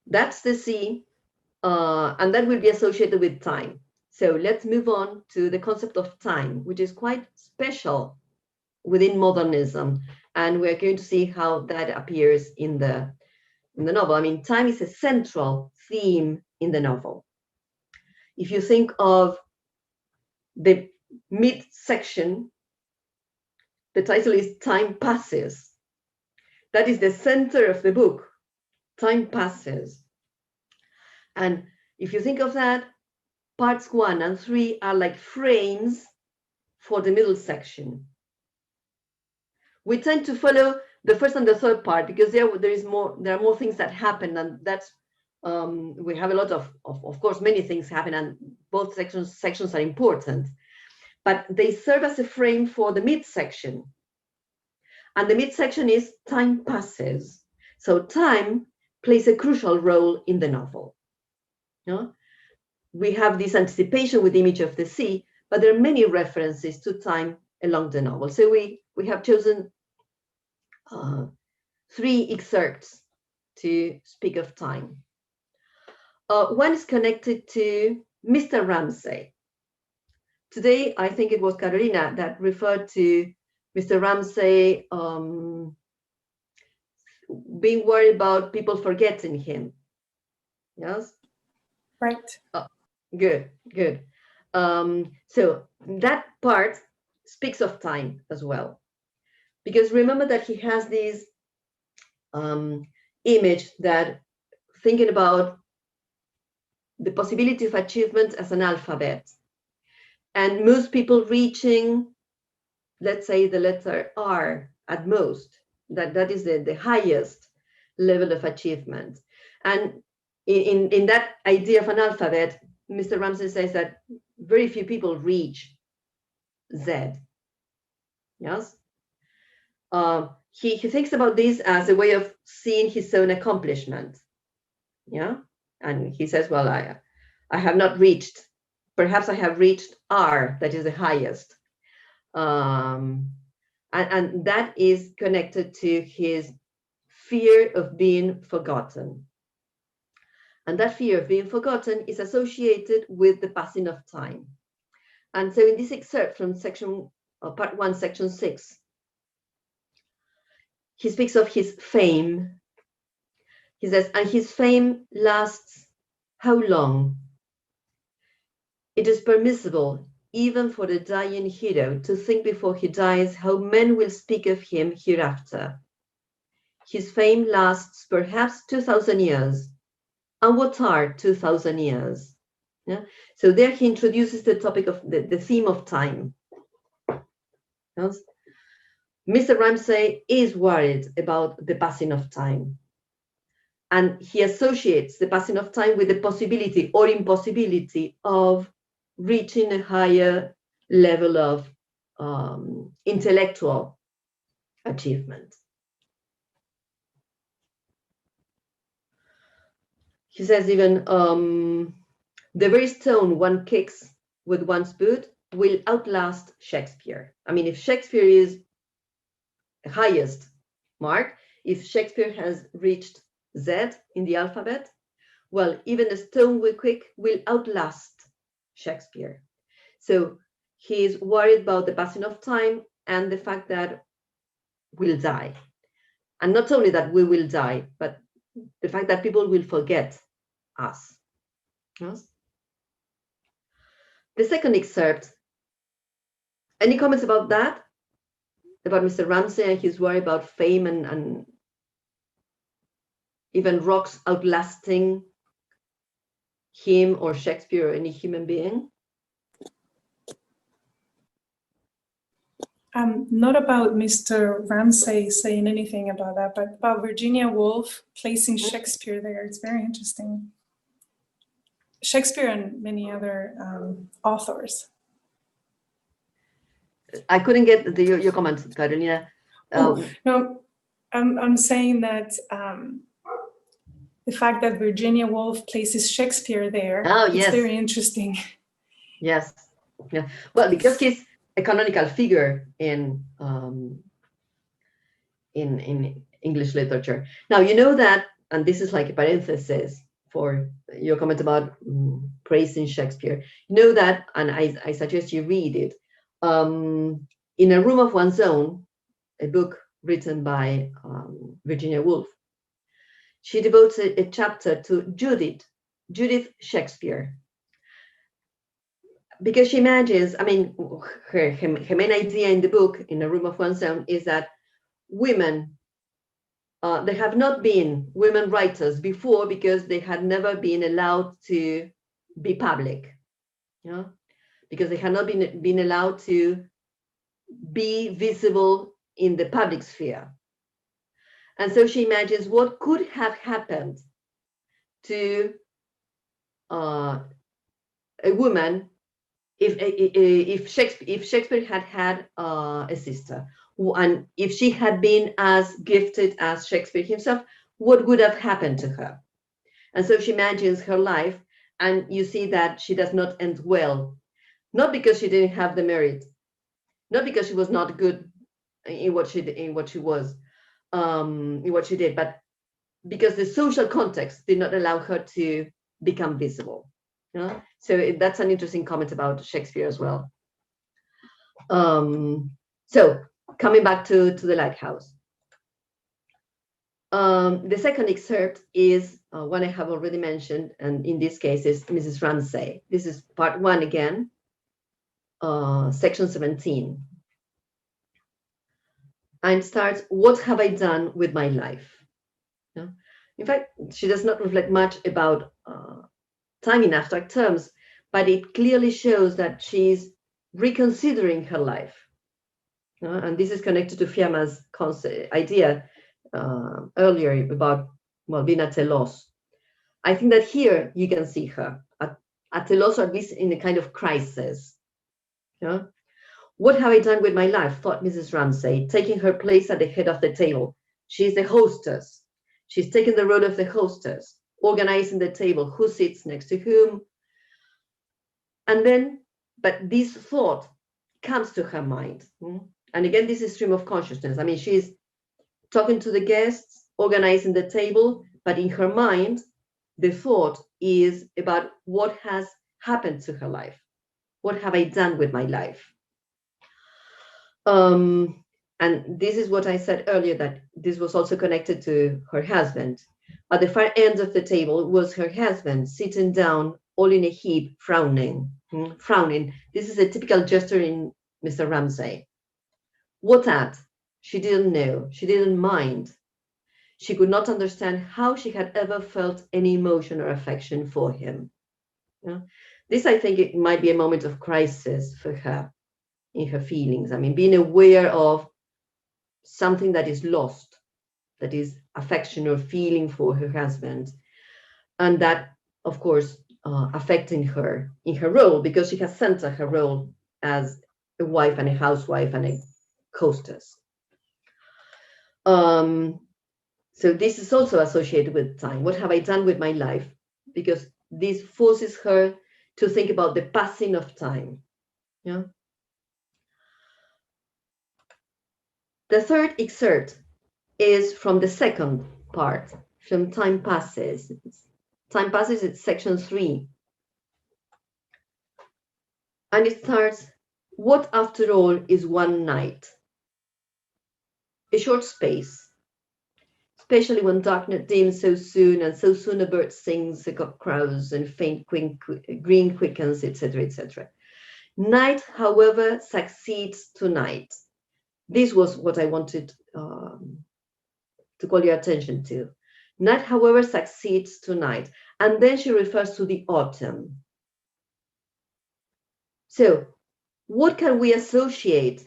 that's the sea, and that will be associated with time. So let's move on to the concept of time, which is quite special within modernism, and we're going to see how that appears in the novel. I mean, time is a central theme in the novel. If you think of the midsection, the title is Time Passes. That is the center of the book. Time passes. And if you think of that, parts 1 and 3 are like frames for the middle section. We tend to follow the first and the third part because there are more things that happen, and that's we have a lot of course, many things happen, and both sections are important, but they serve as a frame for the midsection. And the midsection is time passes. So time plays a crucial role in the novel. You know? We have this anticipation with the image of the sea, but there are many references to time along the novel. So we have chosen 3 excerpts to speak of time. One is connected to Mr. Ramsay. Today, I think it was Carolina that referred to Mr. Ramsay being worried about people forgetting him. Yes? Right. Good. So that part speaks of time as well. Because remember that he has this image that thinking about the possibility of achievement as an alphabet. and most people reaching, let's say, the letter R at most. That is the highest level of achievement. And in that idea of an alphabet, Mr. Ramsey says that very few people reach Z. Yes. He thinks about this as a way of seeing his own accomplishment. Yeah. And he says, well, I have not reached, perhaps I have reached R, that is the highest. And that is connected to his fear of being forgotten. And that fear of being forgotten is associated with the passing of time. And so in this excerpt from part 1, section 6, he speaks of his fame. He says, and his fame lasts how long? It is permissible, even for the dying hero, to think before he dies how men will speak of him hereafter. His fame lasts perhaps 2,000 years. And what are 2,000 years? Yeah? So there he introduces the topic of the theme of time. Yes? Mr. Ramsay is worried about the passing of time. And he associates the passing of time with the possibility or impossibility of reaching a higher level of intellectual achievement. He says even, the very stone one kicks with one's boot will outlast Shakespeare. I mean, if Shakespeare is the highest mark, if Shakespeare has reached Z in the alphabet, well, even a stone we kick will outlast Shakespeare. So he is worried about the passing of time and the fact that we'll die. And not only that we will die, but the fact that people will forget us. Yes? The second excerpt, any comments about that? About Mr. Ramsay and his worry about fame and even rocks outlasting him or Shakespeare or any human being? Not about Mr. Ramsay saying anything about that, but about Virginia Woolf placing Shakespeare there. It's very interesting. Shakespeare and many other authors. I couldn't get your comment, Carolina. No, I'm saying that the fact that Virginia Woolf places Shakespeare there, it's very interesting. Yes. Yeah. Well, because he's a canonical figure in English literature. Now, you know that, and this is like a parenthesis for your comment about praising Shakespeare. You know that, and I suggest you read it. In A Room of One's Own, a book written by Virginia Woolf, she devotes a chapter to Judith Shakespeare, because she imagines, I mean, her main idea in the book, In A Room of One's Own, is that women, there have not been women writers before because they had never been allowed to be public, you know, because they had not been allowed to be visible in the public sphere. And so she imagines what could have happened to a woman if Shakespeare had had a sister, and if she had been as gifted as Shakespeare himself, what would have happened to her? And so she imagines her life, and you see that she does not end well, not because she didn't have the merit, not because she was not good in what she did, but because the social context did not allow her to become visible. Yeah? So that's an interesting comment about Shakespeare as well. So coming back to the lighthouse. The second excerpt is one I have already mentioned, and in this case is Mrs. Ramsay. This is part 1 again, section 17. And starts, what have I done with my life? Yeah? In fact, she does not reflect much about time in abstract terms, but it clearly shows that she's reconsidering her life. And this is connected to Fiamma's idea earlier about, well, being at a loss. I think that here you can see her at a loss, or at least in a kind of crisis. What have I done with my life, thought Mrs. Ramsay, taking her place at the head of the table. She's the hostess. She's taken the role of the hostess, organizing the table, who sits next to whom. And then, but this thought comes to her mind. And again, this is stream of consciousness. I mean, she's talking to the guests, organizing the table, but in her mind, the thought is about what has happened to her life. What have I done with my life? And this is what I said earlier, that this was also connected to her husband. At the far end of the table was her husband, sitting down, all in a heap, frowning. Frowning. This is a typical gesture in Mr. Ramsay. What at? She didn't know. She didn't mind. She could not understand how she had ever felt any emotion or affection for him. This, I think, it might be a moment of crisis for her in her feelings. I mean, being aware of something that is lost, that is affection or feeling for her husband, and that, of course, affecting her in her role, because she has centered her role as a wife and a housewife and a hostess. So this is also associated with time. What have I done with my life? Because this forces her to think about the passing of time. The third excerpt is from the second part, from Time Passes. Time Passes, it's section 3. And it starts, what after all is one night? A short space, especially when darkness dims so soon, and so soon a bird sings, a cock crows, and faint green quickens, etc., etc. Night, however, succeeds to night. This was what I wanted to call your attention to. Night, however, succeeds to night. And then she refers to the autumn. So, what can we associate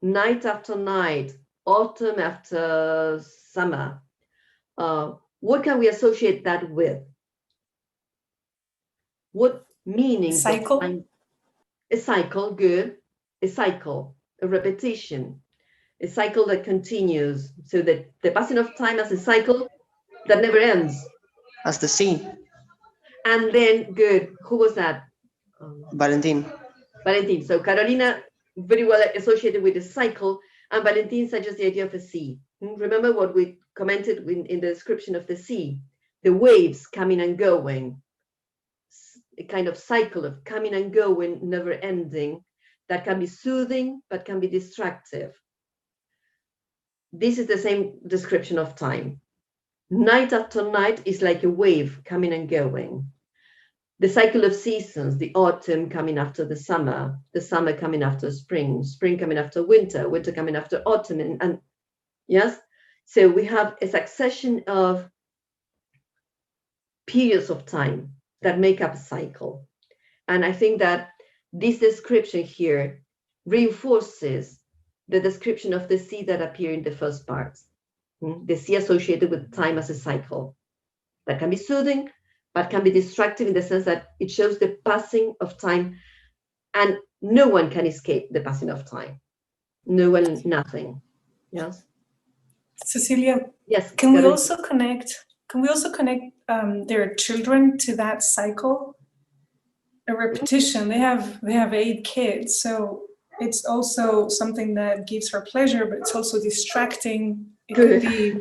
night after night, autumn after summer? What can we associate that with? What meaning? Cycle. A cycle, good. A cycle, a repetition. A cycle that continues, so that the passing of time as a cycle that never ends. As the sea. And then, good, who was that? Valentin. Valentin. So Carolina, very well associated with the cycle, and Valentin suggests the idea of a sea. Remember what we commented in the description of the sea, the waves coming and going, a kind of cycle of coming and going, never ending, that can be soothing, but can be destructive. This is the same description of time. Night after night is like a wave coming and going. The cycle of seasons, the autumn coming after the summer coming after spring, spring coming after winter, winter coming after autumn, and yes, so we have a succession of periods of time that make up a cycle. And I think that this description here reinforces the description of the sea that appear in the first part. The sea associated with time as a cycle that can be soothing, but can be destructive in the sense that it shows the passing of time, and no one can escape the passing of time. No one, nothing. Yes. Cecilia. Yes. Can we also connect their children to that cycle? A repetition. They have 8 kids, so it's also something that gives her pleasure, but it's also distracting. It could be.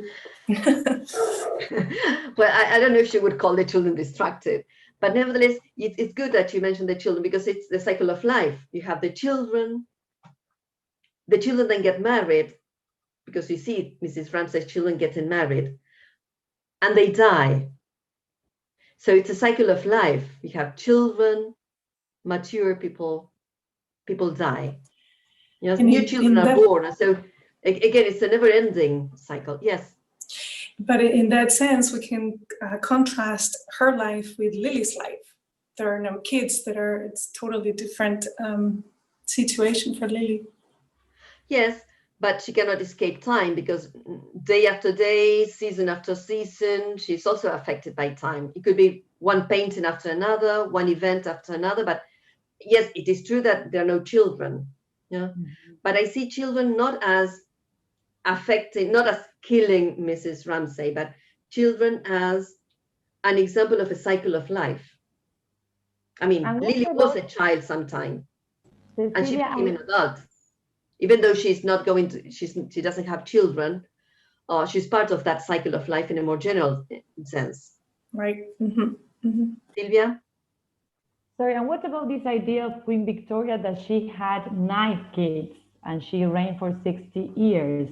Well, I don't know if she would call the children destructive, but nevertheless, it's good that you mentioned the children, because it's the cycle of life. You have the children then get married, because you see Mrs. Ramsay's children getting married, and they die. So it's a cycle of life. You have children, mature people die. Yes, new children are born. And so again, it's a never-ending cycle. Yes. But in that sense, we can contrast her life with Lily's life. There are no kids. It's totally different situation for Lily. Yes, but she cannot escape time because day after day, season after season, she's also affected by time. It could be one painting after another, one event after another. But yes, it is true that there are no children. Yeah, but I see children not as affecting, not as killing Mrs. Ramsay, but children as an example of a cycle of life. I mean, Lily was a child sometime, and she became an adult. Even though she's not going to, she doesn't have children, she's part of that cycle of life in a more general sense. Right. Silvia? Sorry, and what about this idea of Queen Victoria that she had 9 kids and she reigned for 60 years?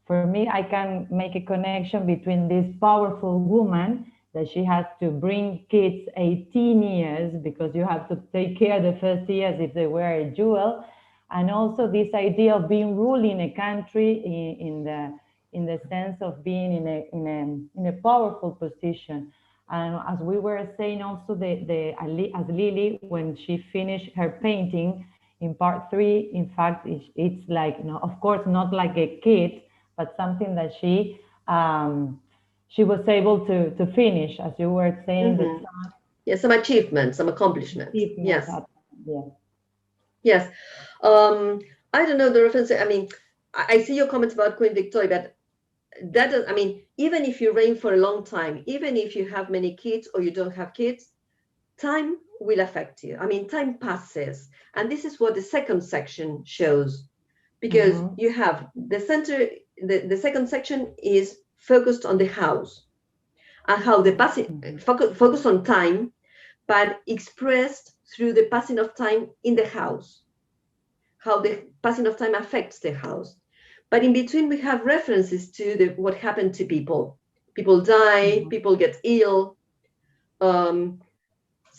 For me, I can make a connection between this powerful woman that she has to bring kids 18 years because you have to take care the first years if they were a jewel, and also this idea of being ruling a country in the sense of being in a powerful position. And as we were saying also, as Lily, when she finished her painting in part 3, in fact, it's like, you know, of course, not like a kid, but something that she was able to finish, as you were saying. Yes, some achievements, some accomplishments. Yes. Yeah. Yes. I don't know the reference. I mean, I see your comments about Queen Victoria, but that does, I mean, even if you reign for a long time, even if you have many kids or you don't have kids, time will affect you. I mean, time passes. And this is what the second section shows, because you have the center, the second section is focused on the house and how the passing, focus on time, but expressed through the passing of time in the house, how the passing of time affects the house. But in between, we have references to what happened to people. People die, people get ill. So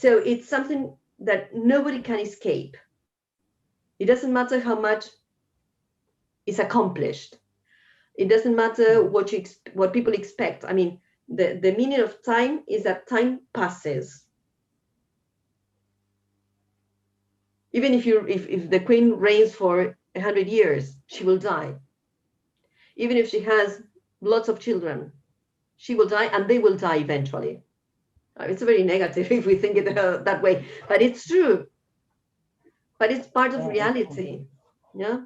it's something that nobody can escape. It doesn't matter how much is accomplished. It doesn't matter what people expect. I mean, the meaning of time is that time passes. Even if the queen reigns for 100 years, she will die. Even if she has lots of children, she will die and they will die eventually. It's very negative if we think it that way, but it's true. But it's part of reality. Yeah.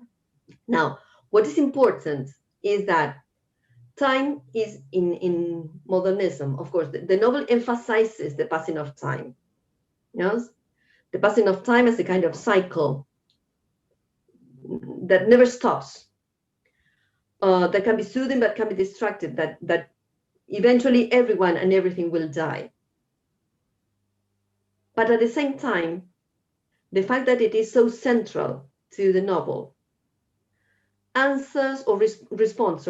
Now, what is important is that time is in modernism. Of course, the novel emphasizes the passing of time. Yes, the passing of time is a kind of cycle that never stops. That can be soothing, but can be destructive. That eventually everyone and everything will die. But at the same time, the fact that it is so central to the novel answers or responds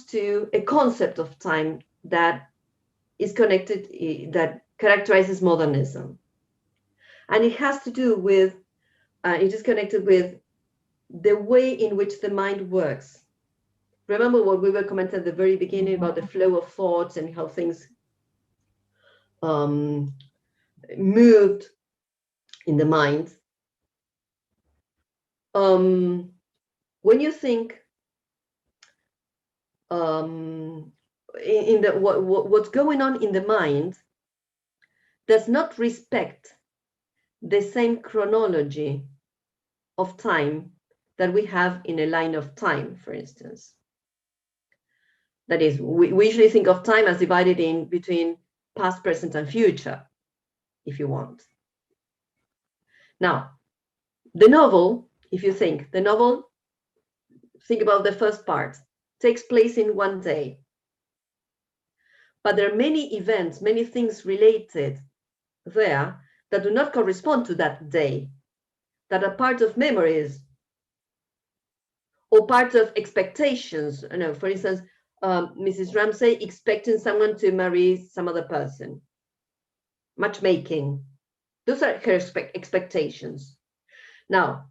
to a concept of time that is connected, that characterizes modernism. And it has to do with, it is connected with the way in which the mind works. Remember what we were commenting at the very beginning about the flow of thoughts and how things moved in the mind. When you think what's going on in the mind does not respect the same chronology of time that we have in a line of time, for instance. That is, we usually think of time as divided in between past, present, and future, if you want. Now, the novel, if you think, the novel, think about the first part, takes place in one day. But there are many events, many things related there that do not correspond to that day, that are part of memories or part of expectations. You know, for instance, Mrs. Ramsay expecting someone to marry some other person. Matchmaking. Those are her expectations. Now,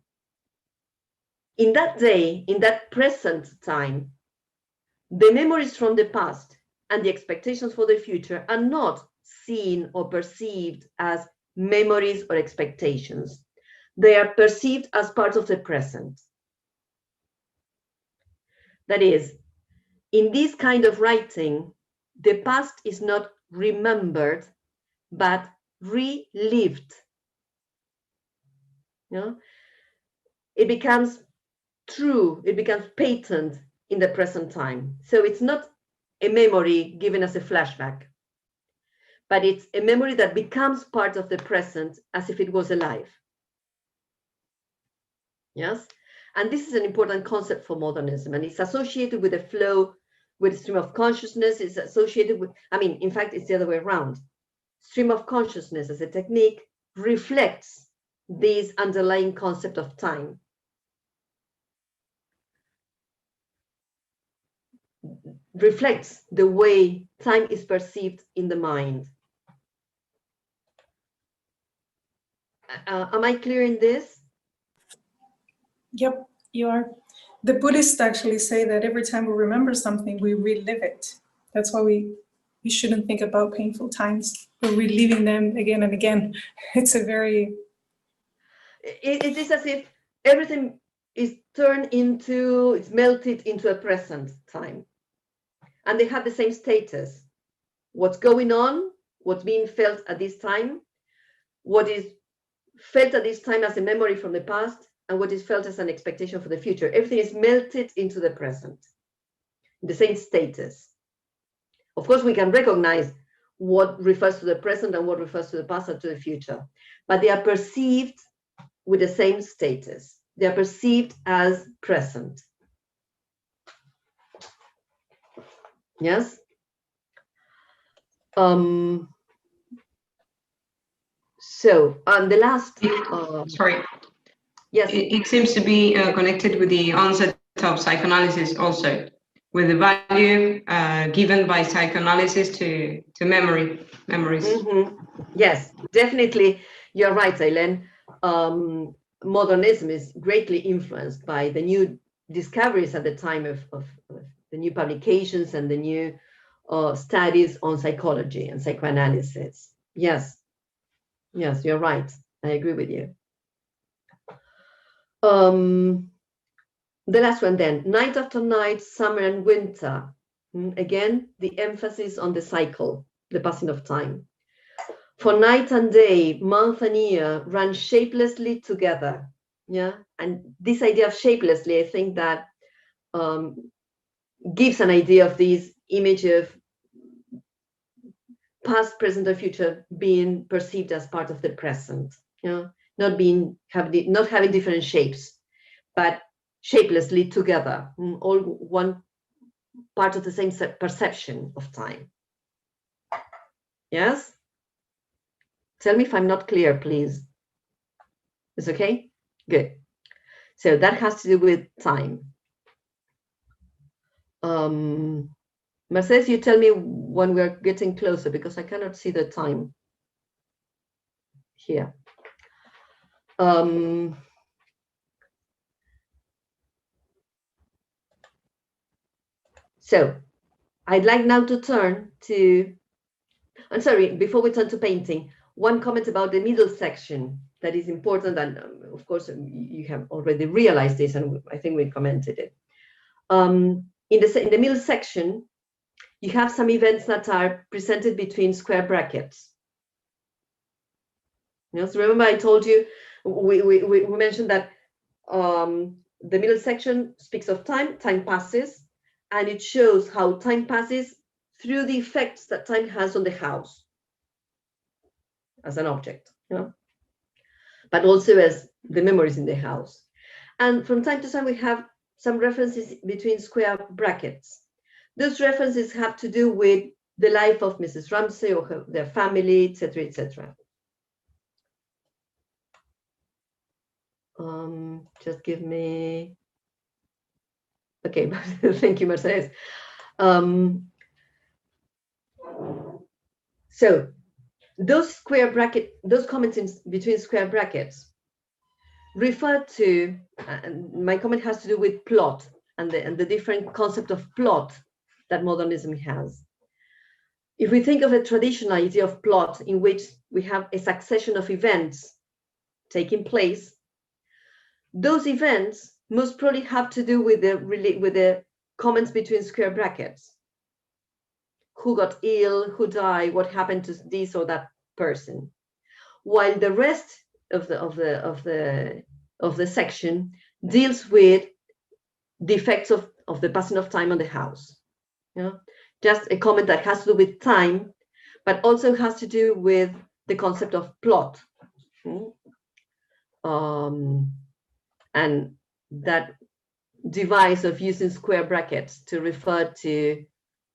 in that day, in that present time, the memories from the past and the expectations for the future are not seen or perceived as memories or expectations. they are perceived as part of the present. That is, in this kind of writing, the past is not remembered, but relived. You know? It becomes true, it becomes patent in the present time. So it's not a memory given as a flashback, but it's a memory that becomes part of the present as if it was alive. Yes? And this is an important concept for modernism, and it's associated with the flow, with the stream of consciousness. It's associated with, I mean, in fact, it's the other way around. Stream of consciousness as a technique reflects this underlying concept of time. Reflects the way time is perceived in the mind. Am I clear in this? Yep, you are. The Buddhists actually say that every time we remember something, we relive it. That's why we shouldn't think about painful times. We're reliving them again and again. It's a very... It is as if everything is turned into, it's melted into a present time. And they have the same status. What's going on, what's being felt at this time, what is felt at this time as a memory from the past, and what is felt as an expectation for the future. Everything is melted into the present, the same status. Of course, we can recognize what refers to the present and what refers to the past and to the future, but they are perceived with the same status. They are perceived as present. Yes? So, and the last... Sorry. Yes. It seems to be connected with the onset of psychoanalysis also, with the value given by psychoanalysis to memories. Mm-hmm. Yes, definitely. You're right, Eileen. Modernism is greatly influenced by the new discoveries at the time of the new publications and the new studies on psychology and psychoanalysis. Yes. Yes, you're right. I agree with you. The last one then, night after night, summer and winter. Again, the emphasis on the cycle, the passing of time. For night and day, month and year run shapelessly together. Yeah, and this idea of shapelessly, I think that gives an idea of this image of past, present, and future being perceived as part of the present. You know, not having different shapes, but shapelessly together, all one part of the same perception of time. Yes? Tell me if I'm not clear, please. It's okay? Good. So that has to do with time. Mercedes, you tell me when we're getting closer, because I cannot see the time here. So I'd like now to turn to, I'm sorry, before we turn to painting, one comment about the middle section that is important, and of course you have already realized this, and I think we commented it. In the middle section, you have some events that are presented between square brackets. You know, so remember I told you, we mentioned that the middle section speaks of time, time passes, and it shows how time passes through the effects that time has on the house as an object, you know, but also as the memories in the house. And from time to time, we have some references between square brackets. Those references have to do with the life of Mrs. Ramsay or their family, etc., etc. Just give me. Okay, thank you, Mercedes. So those comments between square brackets refer to, my comment has to do with plot and the different concept of plot that modernism has. If we think of a traditional idea of plot in which we have a succession of events taking place, those events most probably have to do with the comments between square brackets. Who got ill, who died, what happened to this or that person. While the rest of the section deals with the effects of the passing of time on the house. You know, just a comment that has to do with time, but also has to do with the concept of plot. And that device of using square brackets to refer to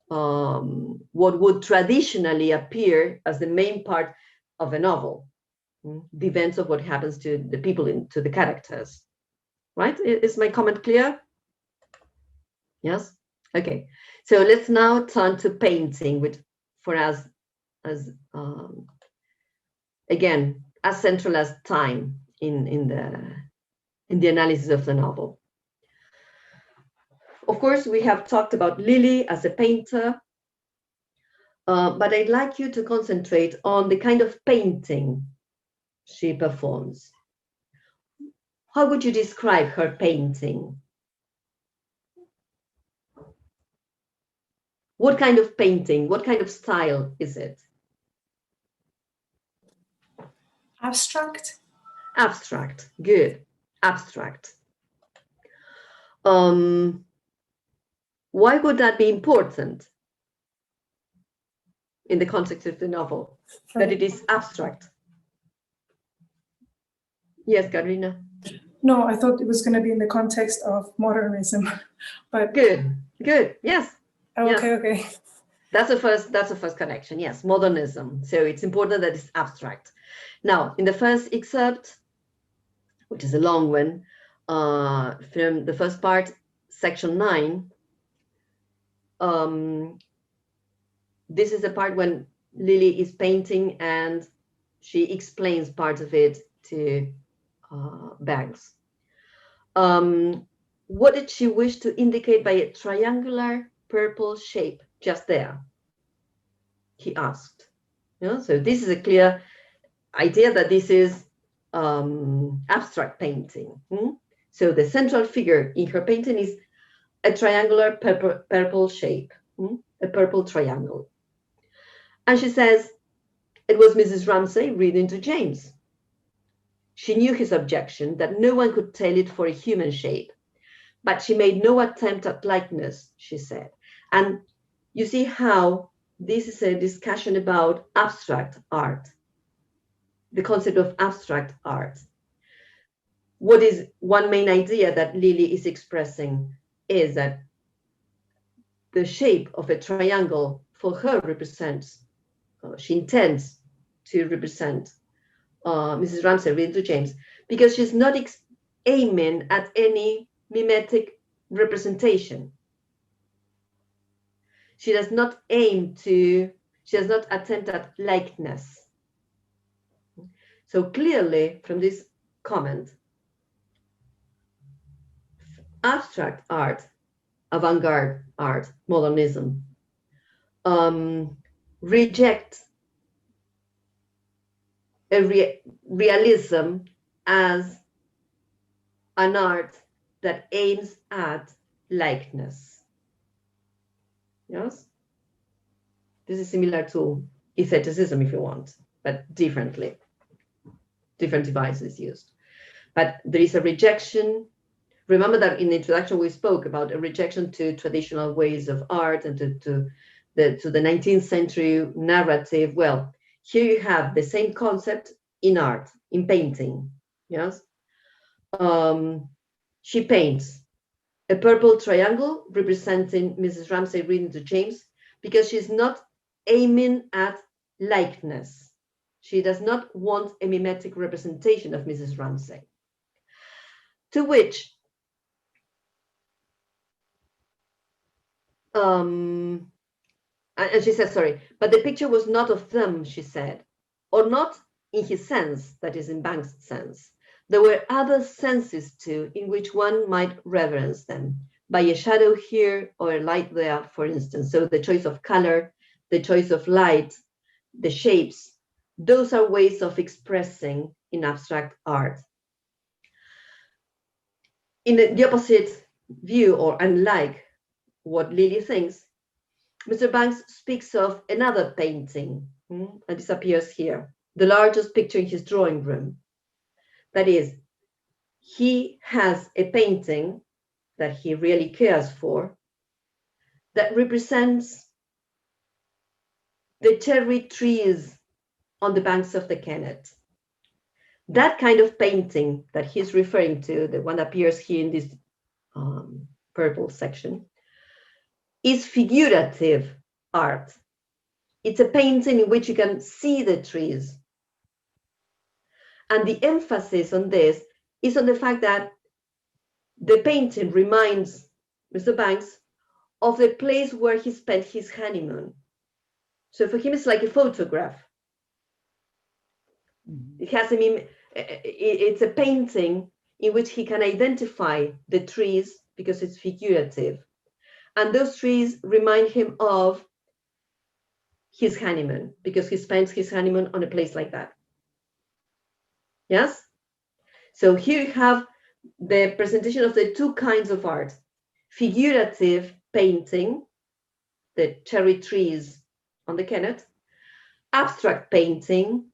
what would traditionally appear as the main part of a novel, the events of what happens to the people, to the characters. Right? Is my comment clear? Yes? Okay. So let's now turn to painting, which for us, as again, as central as time in the analysis of the novel. Of course, we have talked about Lily as a painter, but I'd like you to concentrate on the kind of painting she performs. How would you describe her painting? What kind of painting, what kind of style is it? Abstract. Abstract, good, abstract. Why would that be important in the context of the novel, that it is abstract? Yes, Karina. No, I thought it was going to be in the context of modernism, but good, yes. Oh, yes. Okay. That's the first connection. Yes, modernism. So it's important that it's abstract. Now, in the first excerpt, which is a long one, from the first part, section 9. This is the part when Lily is painting and she explains part of it to Banks. What did she wish to indicate by a triangular purple shape just there? He asked. So this is a clear idea that this is abstract painting. So the central figure in her painting is a triangular purple shape, a purple triangle. And she says, it was Mrs. Ramsay reading to James. She knew his objection that no one could tell it for a human shape, but she made no attempt at likeness, she said. And you see how this is a discussion about abstract art, the concept of abstract art. What is one main idea that Lily is expressing is that the shape of a triangle for her represents, she intends to represent Mrs. Ramsay reading to James, because she's not aiming at any mimetic representation. She does not attempt at likeness. So clearly from this comment, abstract art, avant-garde art, modernism, reject a realism as an art that aims at likeness. Yes? This is similar to aestheticism, if you want, but differently. Different devices used. But there is a rejection. Remember that in the introduction we spoke about a rejection to traditional ways of art and to the 19th century narrative. Well, here you have the same concept in art, in painting. Yes. She paints a purple triangle representing Mrs. Ramsay reading to James because she's not aiming at likeness. She does not want a mimetic representation of Mrs. Ramsay. To which and she says, sorry, but the picture was not of them, she said, or not in his sense, that is in Banks' sense. There were other senses too, in which one might reverence them, by a shadow here or a light there, for instance. So the choice of color, the choice of light, the shapes, those are ways of expressing in abstract art. in the opposite view, or unlike what Lily thinks, Mr. Banks speaks of another painting, and this appears here, the largest picture in his drawing room. That is, he has a painting that he really cares for that represents the cherry trees on the banks of the Kennet. That kind of painting that he's referring to, the one that appears here in this purple section, is figurative art. It's a painting in which you can see the trees. And the emphasis on this is on the fact that the painting reminds Mr. Banks of the place where he spent his honeymoon. So for him, it's like a photograph. It has it's a painting in which he can identify the trees because it's figurative. And those trees remind him of his honeymoon because he spends his honeymoon on a place like that. Yes? So here you have the presentation of the two kinds of art. Figurative painting, the cherry trees on the Kennet. Abstract painting,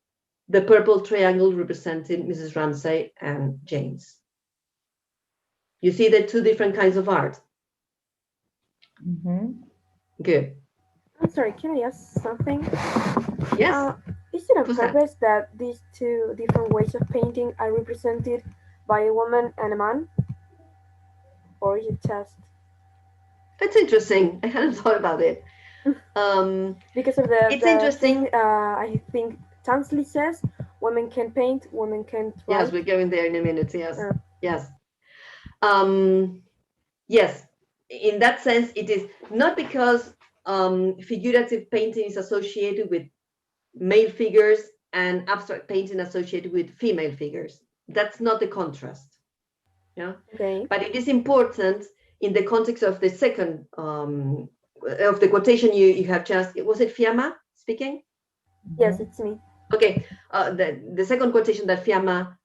the purple triangle representing Mrs. Ramsay and James. You see the two different kinds of art? Mm-hmm. Good. I'm sorry, can I ask something? Yes. Is it on purpose that these two different ways of painting are represented by a woman and a man? Or is it just... That's interesting. I hadn't thought about it. Because of it's interesting. Thing, I think Tansley says, women can paint, women can't write. Yes, we're going there in a minute. Yes. Yes. Yes. In that sense, it is not because figurative painting is associated with male figures and abstract painting associated with female figures. That's not the contrast. Yeah. Okay. But it is important in the context of the second of the quotation you have just. Was it Fiamma speaking? Yes, it's me. Okay. The second quotation that Fiamma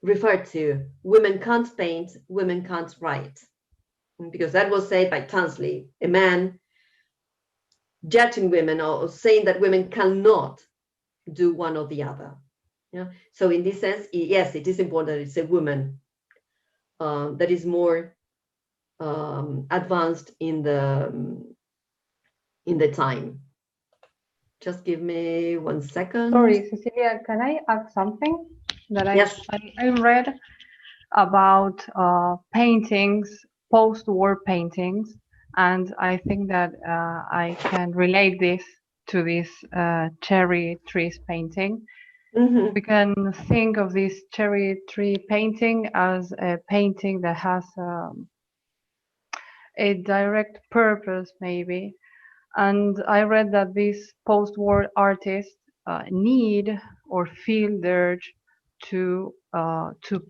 referred to: women can't paint, women can't write, because that was said by Tansley, a man judging women or saying that women cannot do one or the other. Yeah. So in this sense, yes, it is important that it's a woman that is more advanced in the time. Just give me 1 second. Sorry, Cecilia, can I add something that Yes. I read about paintings, post-war paintings, and I think that I can relate this to this cherry trees painting. Mm-hmm. We can think of this cherry tree painting as a painting that has a direct purpose, maybe. And I read that these post-war artists need or feel the urge to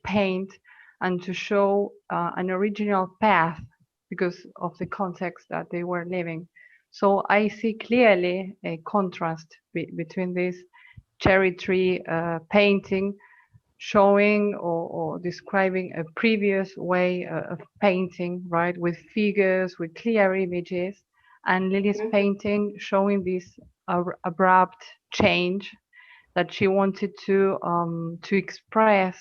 paint and to show an original path because of the context that they were living. So I see clearly a contrast between this cherry tree painting showing or describing a previous way of painting, right, with figures, with clear images, and Lily's painting showing this abrupt change that she wanted to express.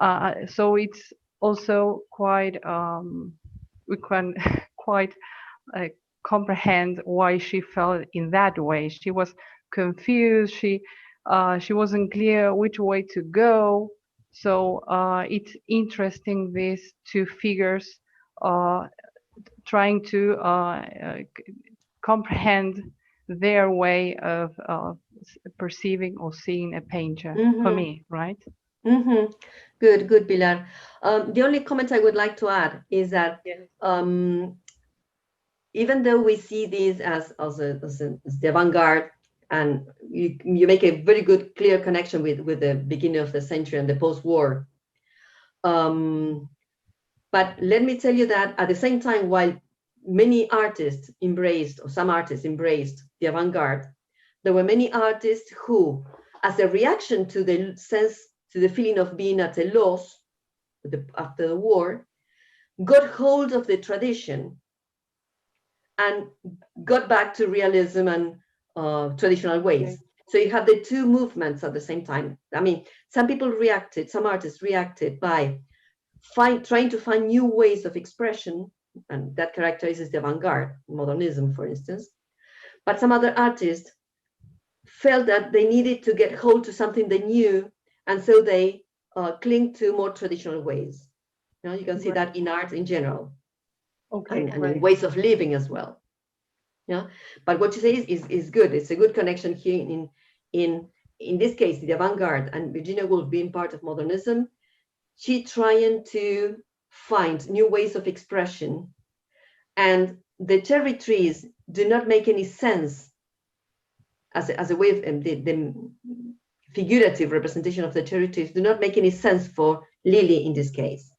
So it's also quite we can quite comprehend why she felt in that way. She was confused. She wasn't clear which way to go. So it's interesting, these two figures trying to comprehend their way of perceiving or seeing a painter, for me, right? Good, Pilar. The only comment I would like to add is that even though we see this as the avant-garde, and you make a very good, clear connection with the beginning of the century and the post-war. But let me tell you that at the same time, while many artists embraced, or some artists embraced the avant-garde, there were many artists who, as a reaction to the sense, to the feeling of being at a loss, after the war, got hold of the tradition and got back to realism and traditional ways. So you have the two movements at the same time. I mean, some artists reacted by trying to find new ways of expression, and that characterizes the avant-garde, modernism, for instance. But some other artists felt that they needed to get hold to something they knew, and so they cling to more traditional ways. You can see that in art in general, and in ways of living as well. Yeah, but what you say is good. It's a good connection here in this case, the avant-garde and Virginia Woolf being part of modernism. She trying to find new ways of expression, and the cherry trees do not make any sense as a way of the figurative representation of the cherry trees do not make any sense for Lily in this case,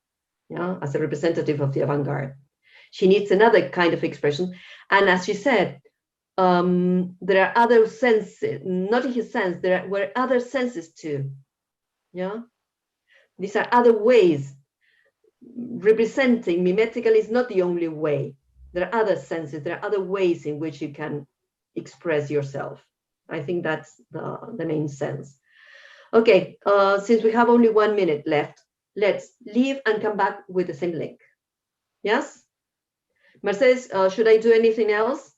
as a representative of the avant-garde. She needs another kind of expression, and as she said, there are other senses, not in his sense, there were other senses too. Yeah, these are other ways. Representing mimetically is not the only way. There are other senses, there are other ways in which you can express yourself. I think that's the main sense. Okay, since we have only 1 minute left, let's leave and come back with the same link. Yes? Mercedes, should I do anything else?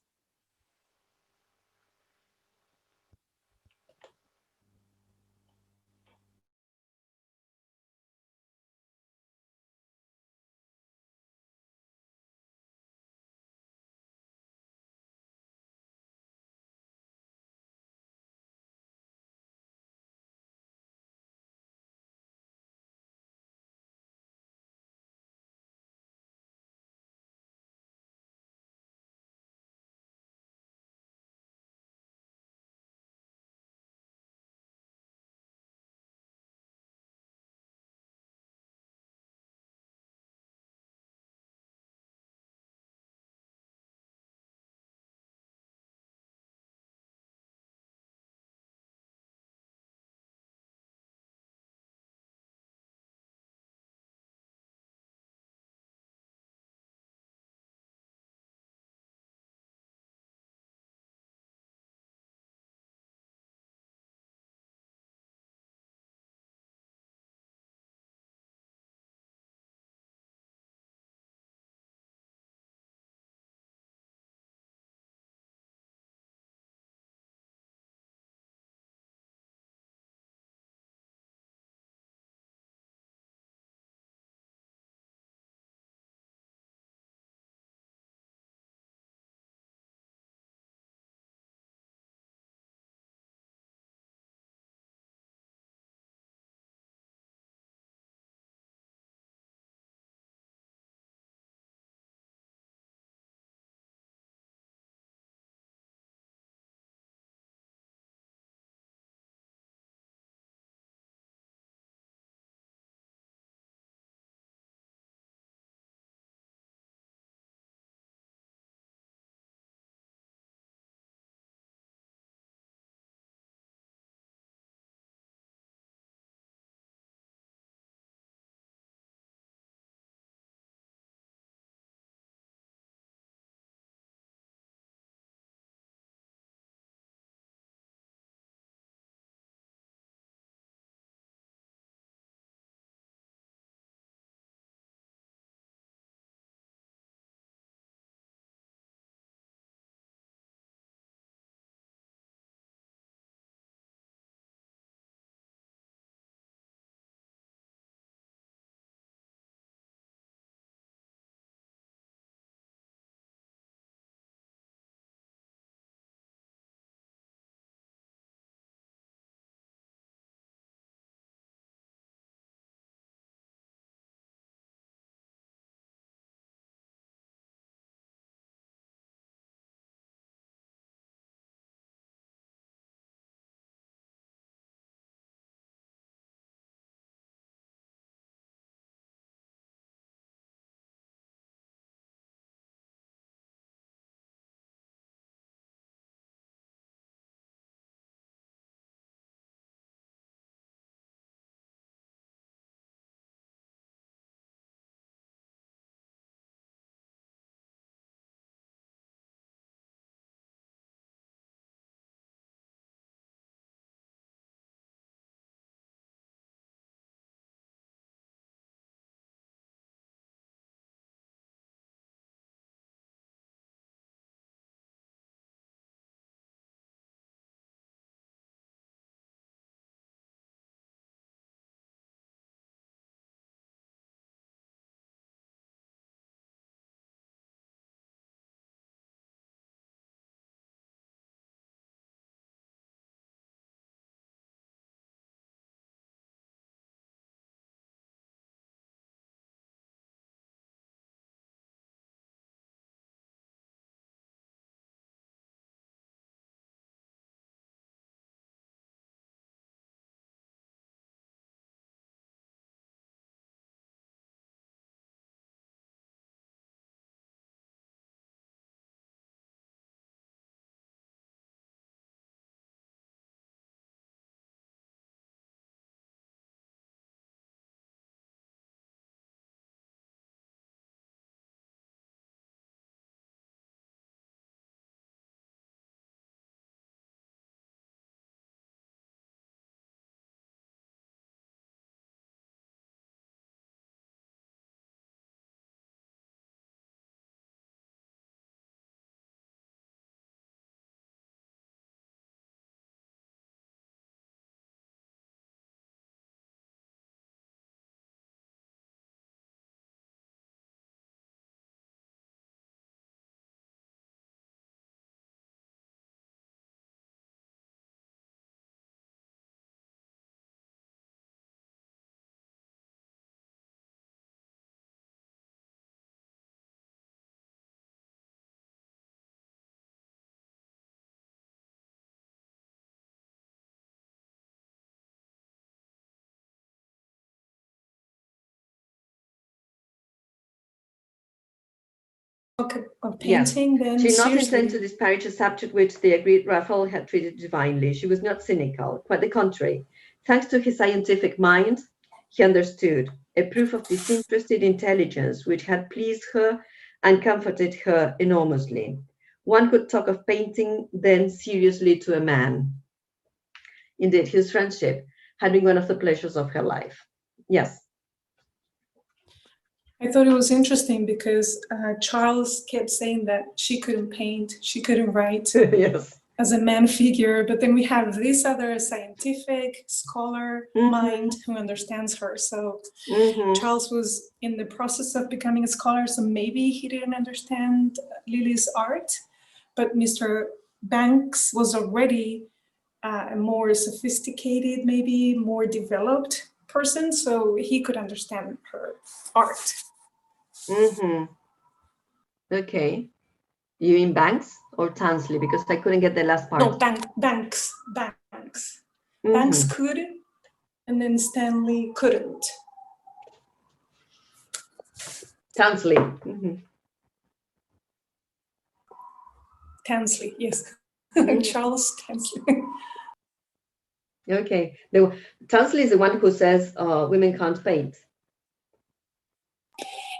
of painting, then she not seriously. intend to disparage a subject which they agreed Raphael had treated divinely. She was not cynical, quite the contrary. Thanks to his scientific mind, he understood, a proof of disinterested intelligence which had pleased her and comforted her enormously. One could talk of painting then seriously to a man. Indeed, his friendship had been one of the pleasures of her life. Yes. I thought it was interesting because Charles kept saying that she couldn't paint, she couldn't write yes. as a man figure, but then we have this other scientific scholar mind who understands her. So Charles was in the process of becoming a scholar, so maybe he didn't understand Lily's art, but Mr. Banks was already a more sophisticated, maybe more developed person, so he could understand her art. Okay. You mean Banks or Tansley? Because I couldn't get the last part. No, Banks. Banks could, and then Stanley couldn't. Tansley. Tansley, yes. Charles Tansley. Okay. No, Tansley is the one who says women can't paint.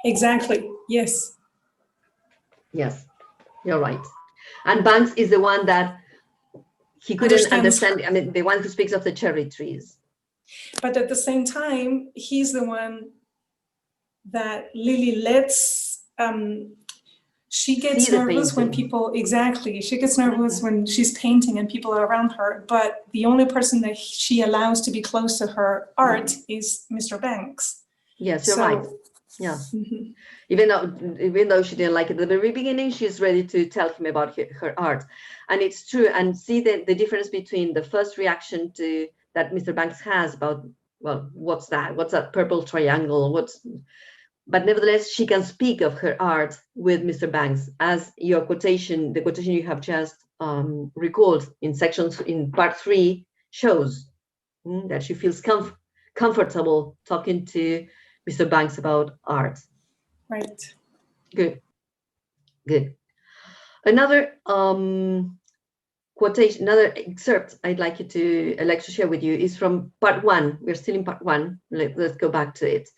Exactly, yes. Yes, you're right. And Banks is the one that he couldn't understand. I mean, the one who speaks of the cherry trees. But at the same time, he's the one that Lily lets, she gets nervous when people, she gets nervous when she's painting and people are around her, but the only person that she allows to be close to her art is Mr. Banks. Yes, you're right. Yeah. Even though she didn't like it at the very beginning, she's ready to tell him about her art. And it's true. And see the difference between the first reaction to that Mr. Banks has about, well, what's that? What's that purple triangle? But nevertheless, she can speak of her art with Mr. Banks, as your quotation, the quotation you have just recalled in part 3 shows that she feels comfortable talking to Mr. Banks about art. Right. Good. Another quotation, another excerpt I'd like to share with you is from part 1. We're still in part 1. Let's go back to it.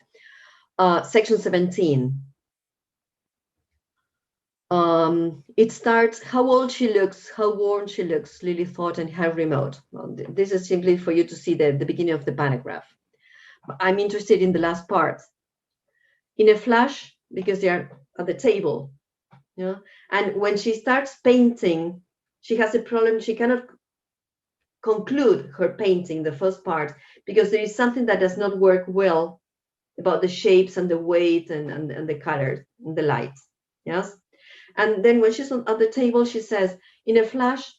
Section 17. It starts, how old she looks, how worn she looks, Lily thought, and how remote. Well, this is simply for you to see the beginning of the paragraph. I'm interested in the last part. In a flash, because they are at the table, and when she starts painting, she has a problem. She cannot conclude her painting, the first part, because there is something that does not work well about the shapes and the weight and the colors and the light. Yes. And then when she's at the table, she says, in a flash,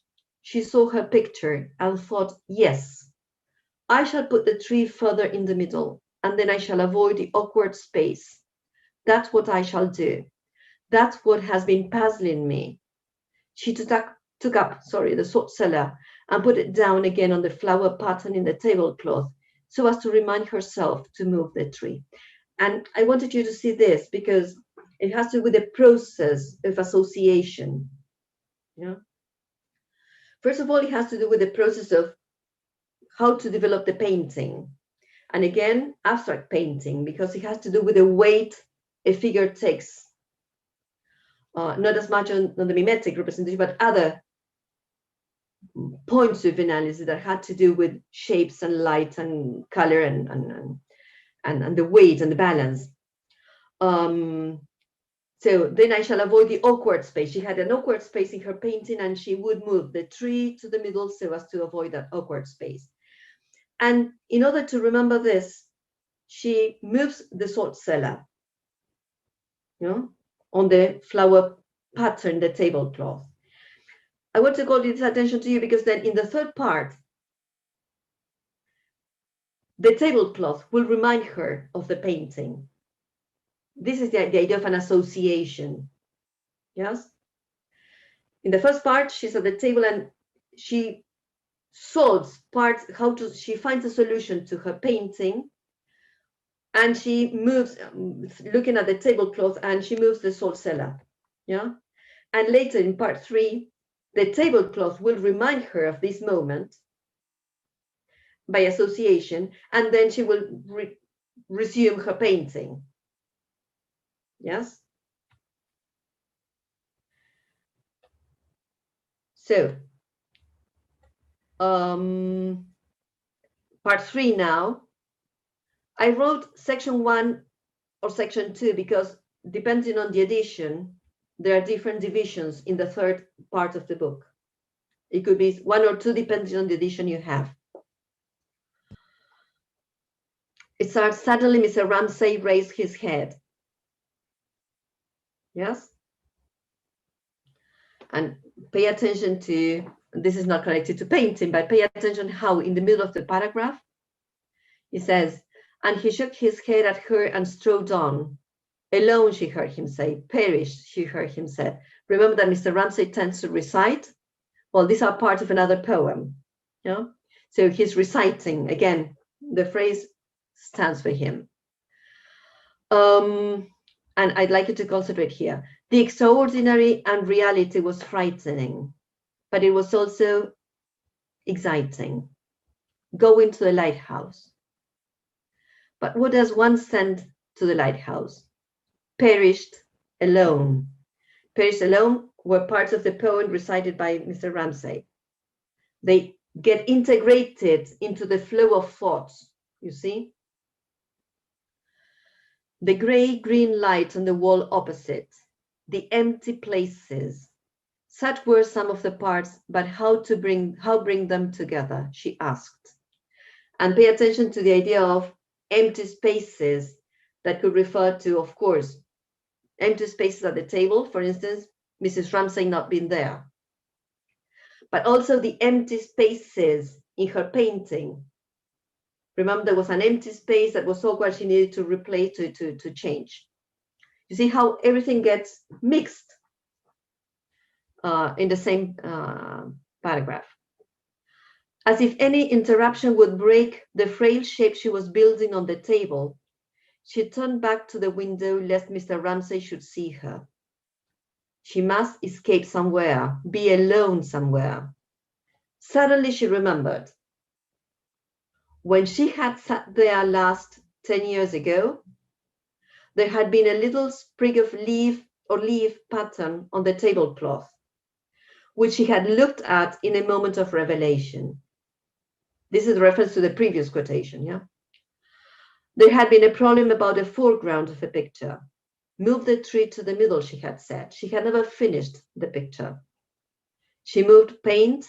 she saw her picture and thought, yes, I shall put the tree further in the middle, and then I shall avoid the awkward space. That's what I shall do. That's what has been puzzling me. She took up the salt cellar and put it down again on the flower pattern in the tablecloth so as to remind herself to move the tree. And I wanted you to see this because it has to do with the process of association. First of all, it has to do with the process of how to develop the painting. And again, abstract painting, because it has to do with the weight a figure takes. Not as much on the mimetic representation, but other points of analysis that had to do with shapes and light and color and the weight and the balance. So then I shall avoid the awkward space. She had an awkward space in her painting, and she would move the tree to the middle so as to avoid that awkward space. And in order to remember this, she moves the salt cellar, on the flower pattern, the tablecloth. I want to call this attention to you because then in the third part, the tablecloth will remind her of the painting. This is the idea of an association. Yes. In the first part, she's at the table and she solves parts, she finds a solution to her painting, and she moves, looking at the tablecloth, and she moves the salt cellar. Yeah. And later in part 3, the tablecloth will remind her of this moment by association, and then she will resume her painting. Yes. So, part 3 now. I wrote section 1 or section 2 because depending on the edition, there are different divisions in the third part of the book. It could be 1 or 2 depending on the edition you have. It starts, suddenly Mr. Ramsay raised his head. Yes? And pay attention to, this is not connected to painting, but pay attention how in the middle of the paragraph, he says, and he shook his head at her and strode on. Alone, she heard him say. Perished, she heard him say. Remember that Mr. Ramsay tends to recite? Well, these are part of another poem. Yeah? So he's reciting, again, the phrase stands for him. And I'd like you to concentrate here. The extraordinary and reality was frightening, but it was also exciting. Going to the lighthouse. But what does one send to the lighthouse? Perished alone. Perished alone were parts of the poem recited by Mr. Ramsay. They get integrated into the flow of thoughts, you see? The gray-green light on the wall opposite, the empty places. Such were some of the parts, but how bring them together, she asked. And pay attention to the idea of empty spaces that could refer to, of course, empty spaces at the table, for instance, Mrs. Ramsay not being there. But also the empty spaces in her painting. Remember, there was an empty space that was awkward, she needed to replace, to change. You see how everything gets mixed in the same paragraph. As if any interruption would break the frail shape she was building on the table, she turned back to the window lest Mr. Ramsay should see her. She must escape somewhere, be alone somewhere. Suddenly she remembered. When she had sat there last 10 years ago, there had been a little sprig of leaf pattern on the tablecloth, which she had looked at in a moment of revelation. This is a reference to the previous quotation, yeah? There had been a problem about the foreground of the picture. Move the tree to the middle, she had said. She had never finished the picture. She would paint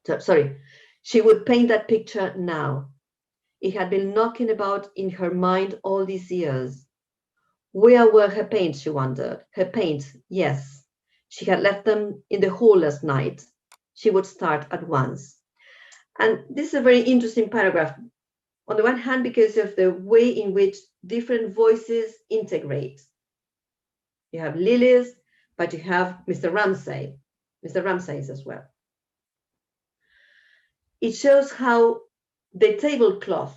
that picture now. It had been knocking about in her mind all these years. Where were her paints, she wondered. Her paints, yes. She had left them in the hall last night. She would start at once. And this is a very interesting paragraph. On the one hand, because of the way in which different voices integrate. You have Lily's, but you have Mr. Ramsay's as well. It shows how the tablecloth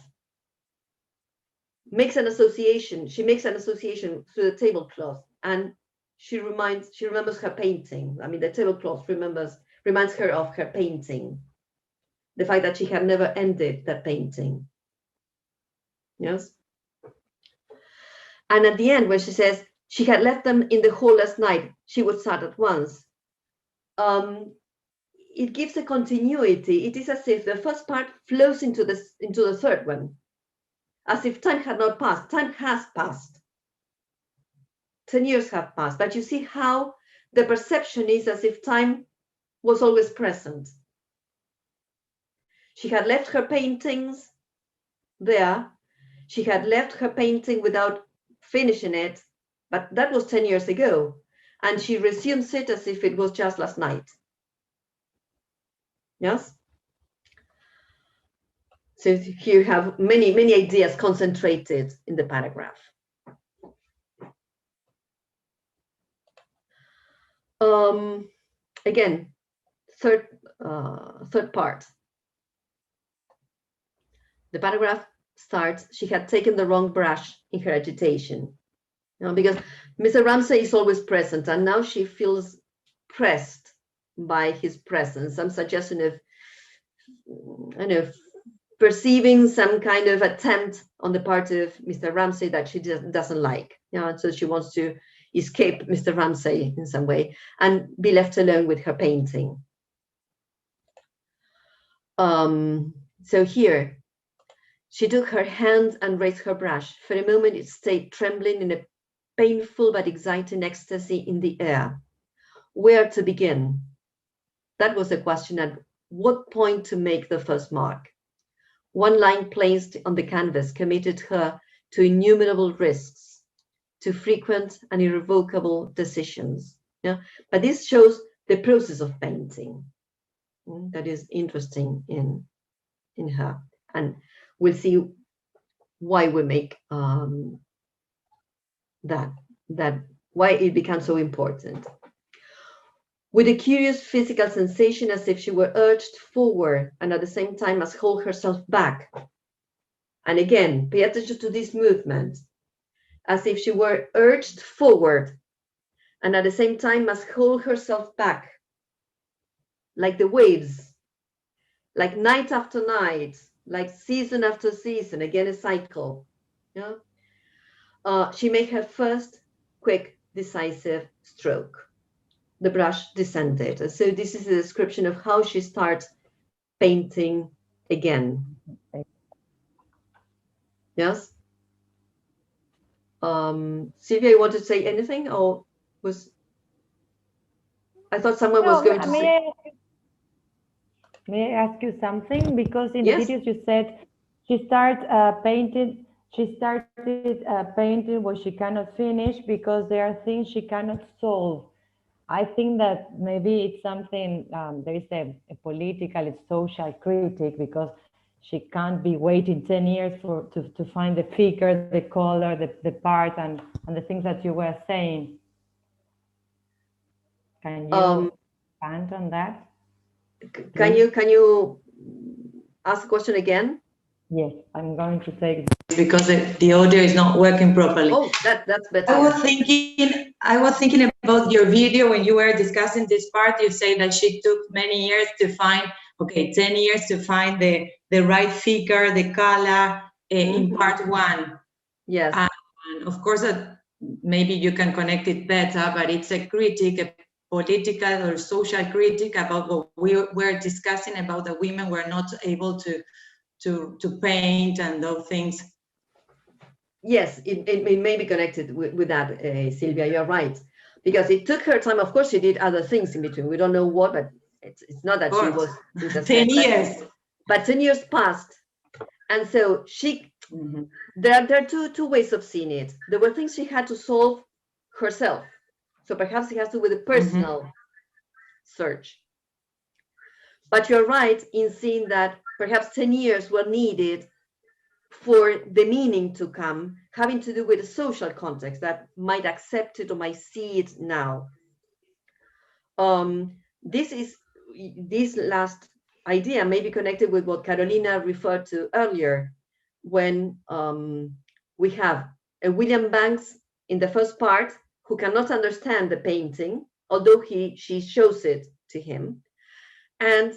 makes an association. She makes an association through the tablecloth, and she remembers her painting. I mean, the tablecloth reminds her of her painting. The fact that she had never ended that painting. Yes. And at the end, when she says she had left them in the hall last night, she would start at once. It gives a continuity. It is as if the first part flows into the third one, as if time had not passed. Time has passed. 10 years have passed, but you see how the perception is as if time was always present. She had left her paintings there. She had left her painting without finishing it, but that was 10 years ago. And she resumes it as if it was just last night. Yes? So here you have many, many ideas concentrated in the paragraph. Again, third part. The paragraph starts, she had taken the wrong brush in her agitation. Because Mr. Ramsay is always present, and now she feels pressed by his presence. Some suggestion of, I don't know, perceiving some kind of attempt on the part of Mr. Ramsay that she doesn't like. So she wants to escape Mr. Ramsay in some way and be left alone with her painting. So here, she took her hand and raised her brush. For a moment, it stayed trembling in a painful but exciting ecstasy in the air. Where to begin? That was the question. At what point to make the first mark? One line placed on the canvas committed her to innumerable risks, to frequent and irrevocable decisions. But this shows the process of painting. That is interesting in her. And we'll see why we make that why it becomes so important. With a curious physical sensation, as if she were urged forward and at the same time must hold herself back. And again, pay attention to this movement, as if she were urged forward and at the same time must hold herself back, like the waves, like night after night, like season after season, again a cycle. She made her first quick, decisive stroke. The brush descended. So this is a description of how she starts painting again. Yes? Sylvia, you want to say anything, or was... I thought someone was going to say... May I ask you something? Because in the videos you said she started painting what she cannot finish because there are things she cannot solve. I think that maybe it's something, there is a political, it's social critic, because she can't be waiting 10 years to find the figure, the color, the part, and the things that you were saying. Can you expand on that? Can you ask the question again? Yes, I'm going to take because the audio is not working properly. Oh, that's better. I was thinking about your video when you were discussing this part. You say that she took many years to find, 10 years to find the right figure, the color in part one. Yes. And of course, maybe you can connect it better, but it's a critic, a political or social critic about what we were discussing about the women were not able to paint and those things. Yes, it may be connected with that, Sylvia, you're right. Because it took her time. Of course, she did other things in between. We don't know what, but it's not that she was... 10 years. But 10 years passed. And so she... There are two ways of seeing it. There were things she had to solve herself. So perhaps it has to do with a personal search. But you're right in seeing that perhaps 10 years were needed for the meaning to come, having to do with a social context that might accept it or might see it now. This last idea may be connected with what Carolina referred to earlier, when we have a William Banks in the first part who cannot understand the painting, although she shows it to him, and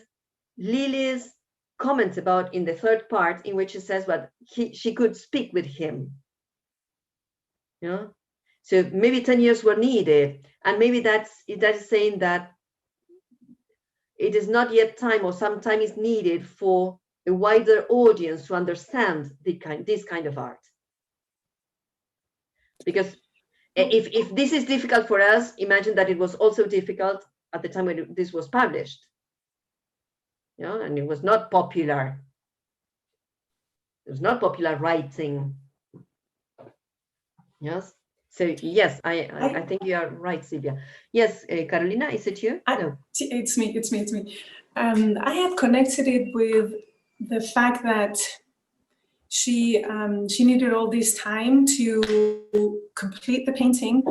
Lily's comments about in the third part, in which she says what she could speak with him. So maybe 10 years were needed, and maybe that is saying that it is not yet time, or some time is needed for a wider audience to understand this kind of art. Because if this is difficult for us, imagine that it was also difficult at the time when this was published. And it was not popular. It was not popular writing. Yes. So yes, I think you are right, Sylvia. Yes, Carolina, is it you? No. It's me. I have connected it with the fact that she needed all this time to complete the painting,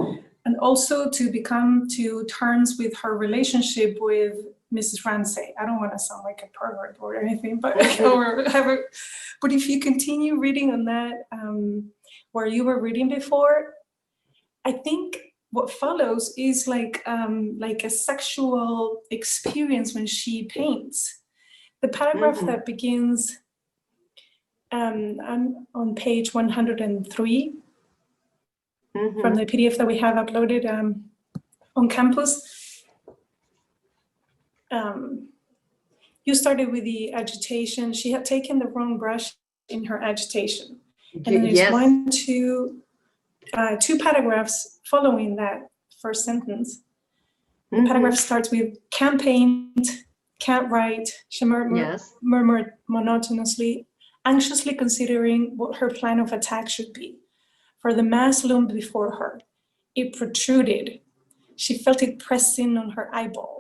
and also to come to terms with her relationship with Mrs. Ramsay. I don't want to sound like a pervert or anything, but but if you continue reading on that where you were reading before, I think what follows is like a sexual experience when she paints. The paragraph that begins on page 103 from the PDF that we have uploaded on campus. You started with the agitation. She had taken the wrong brush in her agitation. And then there's two paragraphs following that first sentence. The paragraph starts with can't paint, can't write. She murmured monotonously, anxiously considering what her plan of attack should be. For the mass loomed before her. It protruded. She felt it pressing on her eyeballs.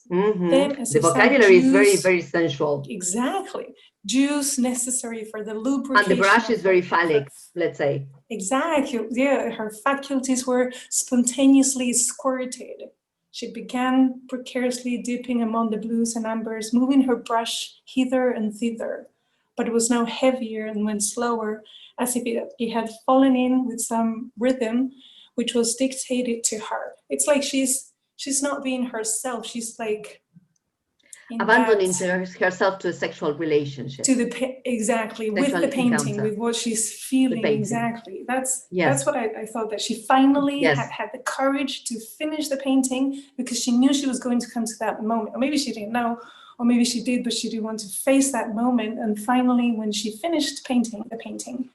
Then, as the vocabulary is very, very sensual. Exactly. Juice necessary for the lubrication. And the brush is very phallic, let's say. Exactly. Yeah, her faculties were spontaneously squirted. She began precariously dipping among the blues and ambers, moving her brush hither and thither. But it was now heavier and went slower, as if it had fallen in with some rhythm, which was dictated to her. It's like she's not being herself. She's like abandoning herself to a sexual relationship. Exactly, with the painting, with what she's feeling. Exactly. That's what I thought, that she finally had the courage to finish the painting, because she knew she was going to come to that moment. Or maybe she didn't know, or maybe she did, but she didn't want to face that moment. And finally, when she finished painting the painting,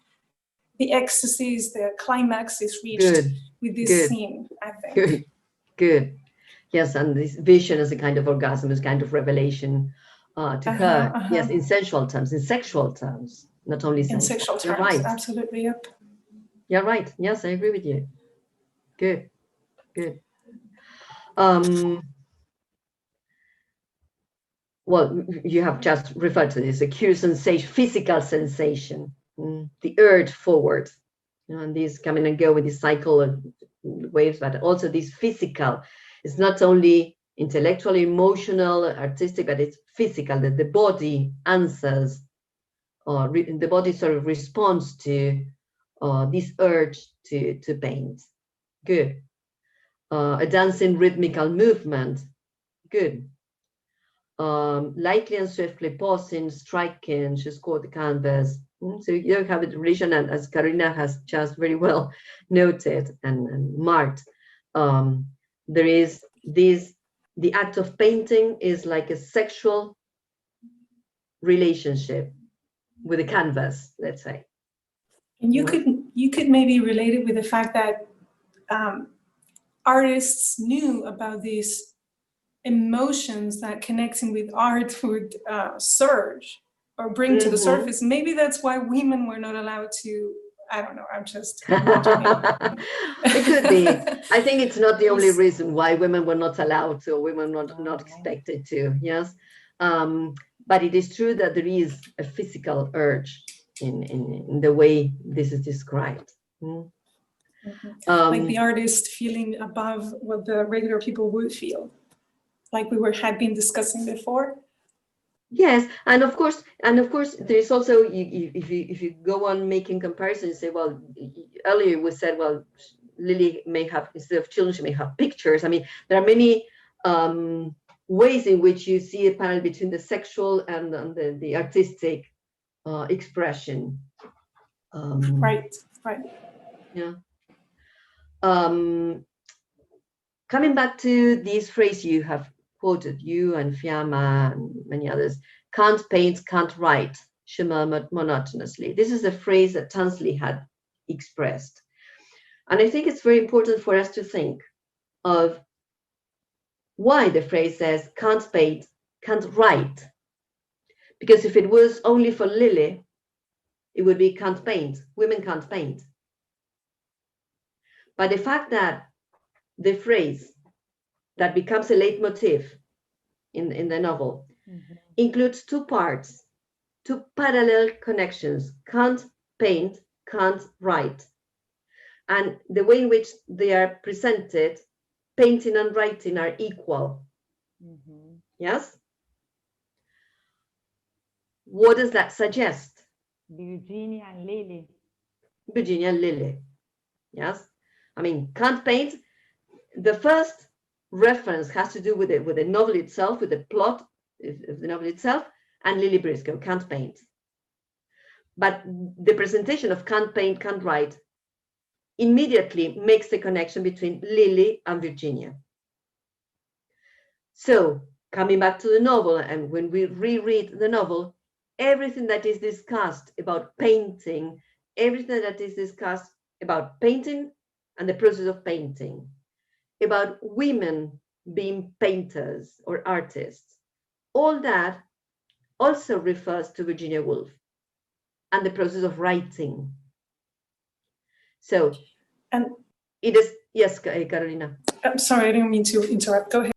the ecstasy, the climax is reached with this scene, I think. Good. Yes, and this vision is a kind of orgasm, is kind of revelation to her. Yes, in sensual terms, in sexual terms, not only sensual. In sexual terms, right. Absolutely, yep. You're right. Yes, I agree with you. Good. Well, you have just referred to this, a curious sensation, physical sensation, the urge forward. And these coming and go with the cycle of waves, but also this physical. It's not only intellectual, emotional, artistic, but it's physical, that the body answers, or the body sort of responds to this urge to paint. Good. A dancing rhythmical movement. Good. Lightly and swiftly pausing, striking, she scored the canvas. So you don't have a relation, and as Karina has just very well noted and marked, there is the act of painting is like a sexual relationship with a canvas, let's say. And you could maybe relate it with the fact that artists knew about these emotions that connecting with art would surge or bring to the surface. Maybe that's why women were not allowed to. I don't know, I'm just it could be. I think it's not the only reason why women were not allowed to, or women were not expected to, yes. But it is true that there is a physical urge in the way this is described. Like the artist feeling above what the regular people would feel, like we had been discussing before. Yes, and of course, there is also, if you go on making comparisons, say, well, earlier we said, well, Lily may have, instead of children, she may have pictures. I mean, there are many ways in which you see a parallel between the sexual and the artistic expression. Right. Yeah. Coming back to this phrase you have quoted, you and Fiamma and many others, can't paint, can't write, she murmured monotonously. This is a phrase that Tansley had expressed. And I think it's very important for us to think of why the phrase says can't paint, can't write. Because if it was only for Lily, it would be can't paint, women can't paint. But the fact that the phrase that becomes a leitmotif in the novel includes two parts, two parallel connections, can't paint, can't write. And the way in which they are presented, painting and writing are equal. Yes? What does that suggest? Virginia and Lily. Virginia and Lily. Yes? I mean, can't paint. The first reference has to do with the novel itself, with the plot of the novel itself, and Lily Briscoe, can't paint. But the presentation of can't paint, can't write immediately makes the connection between Lily and Virginia. So coming back to the novel, and when we reread the novel, everything that is discussed about painting, everything that is discussed about painting and the process of painting, about women being painters or artists, all that also refers to Virginia Woolf and the process of writing. So, and it is, yes, Carolina. I'm sorry, I didn't mean to interrupt. Go ahead.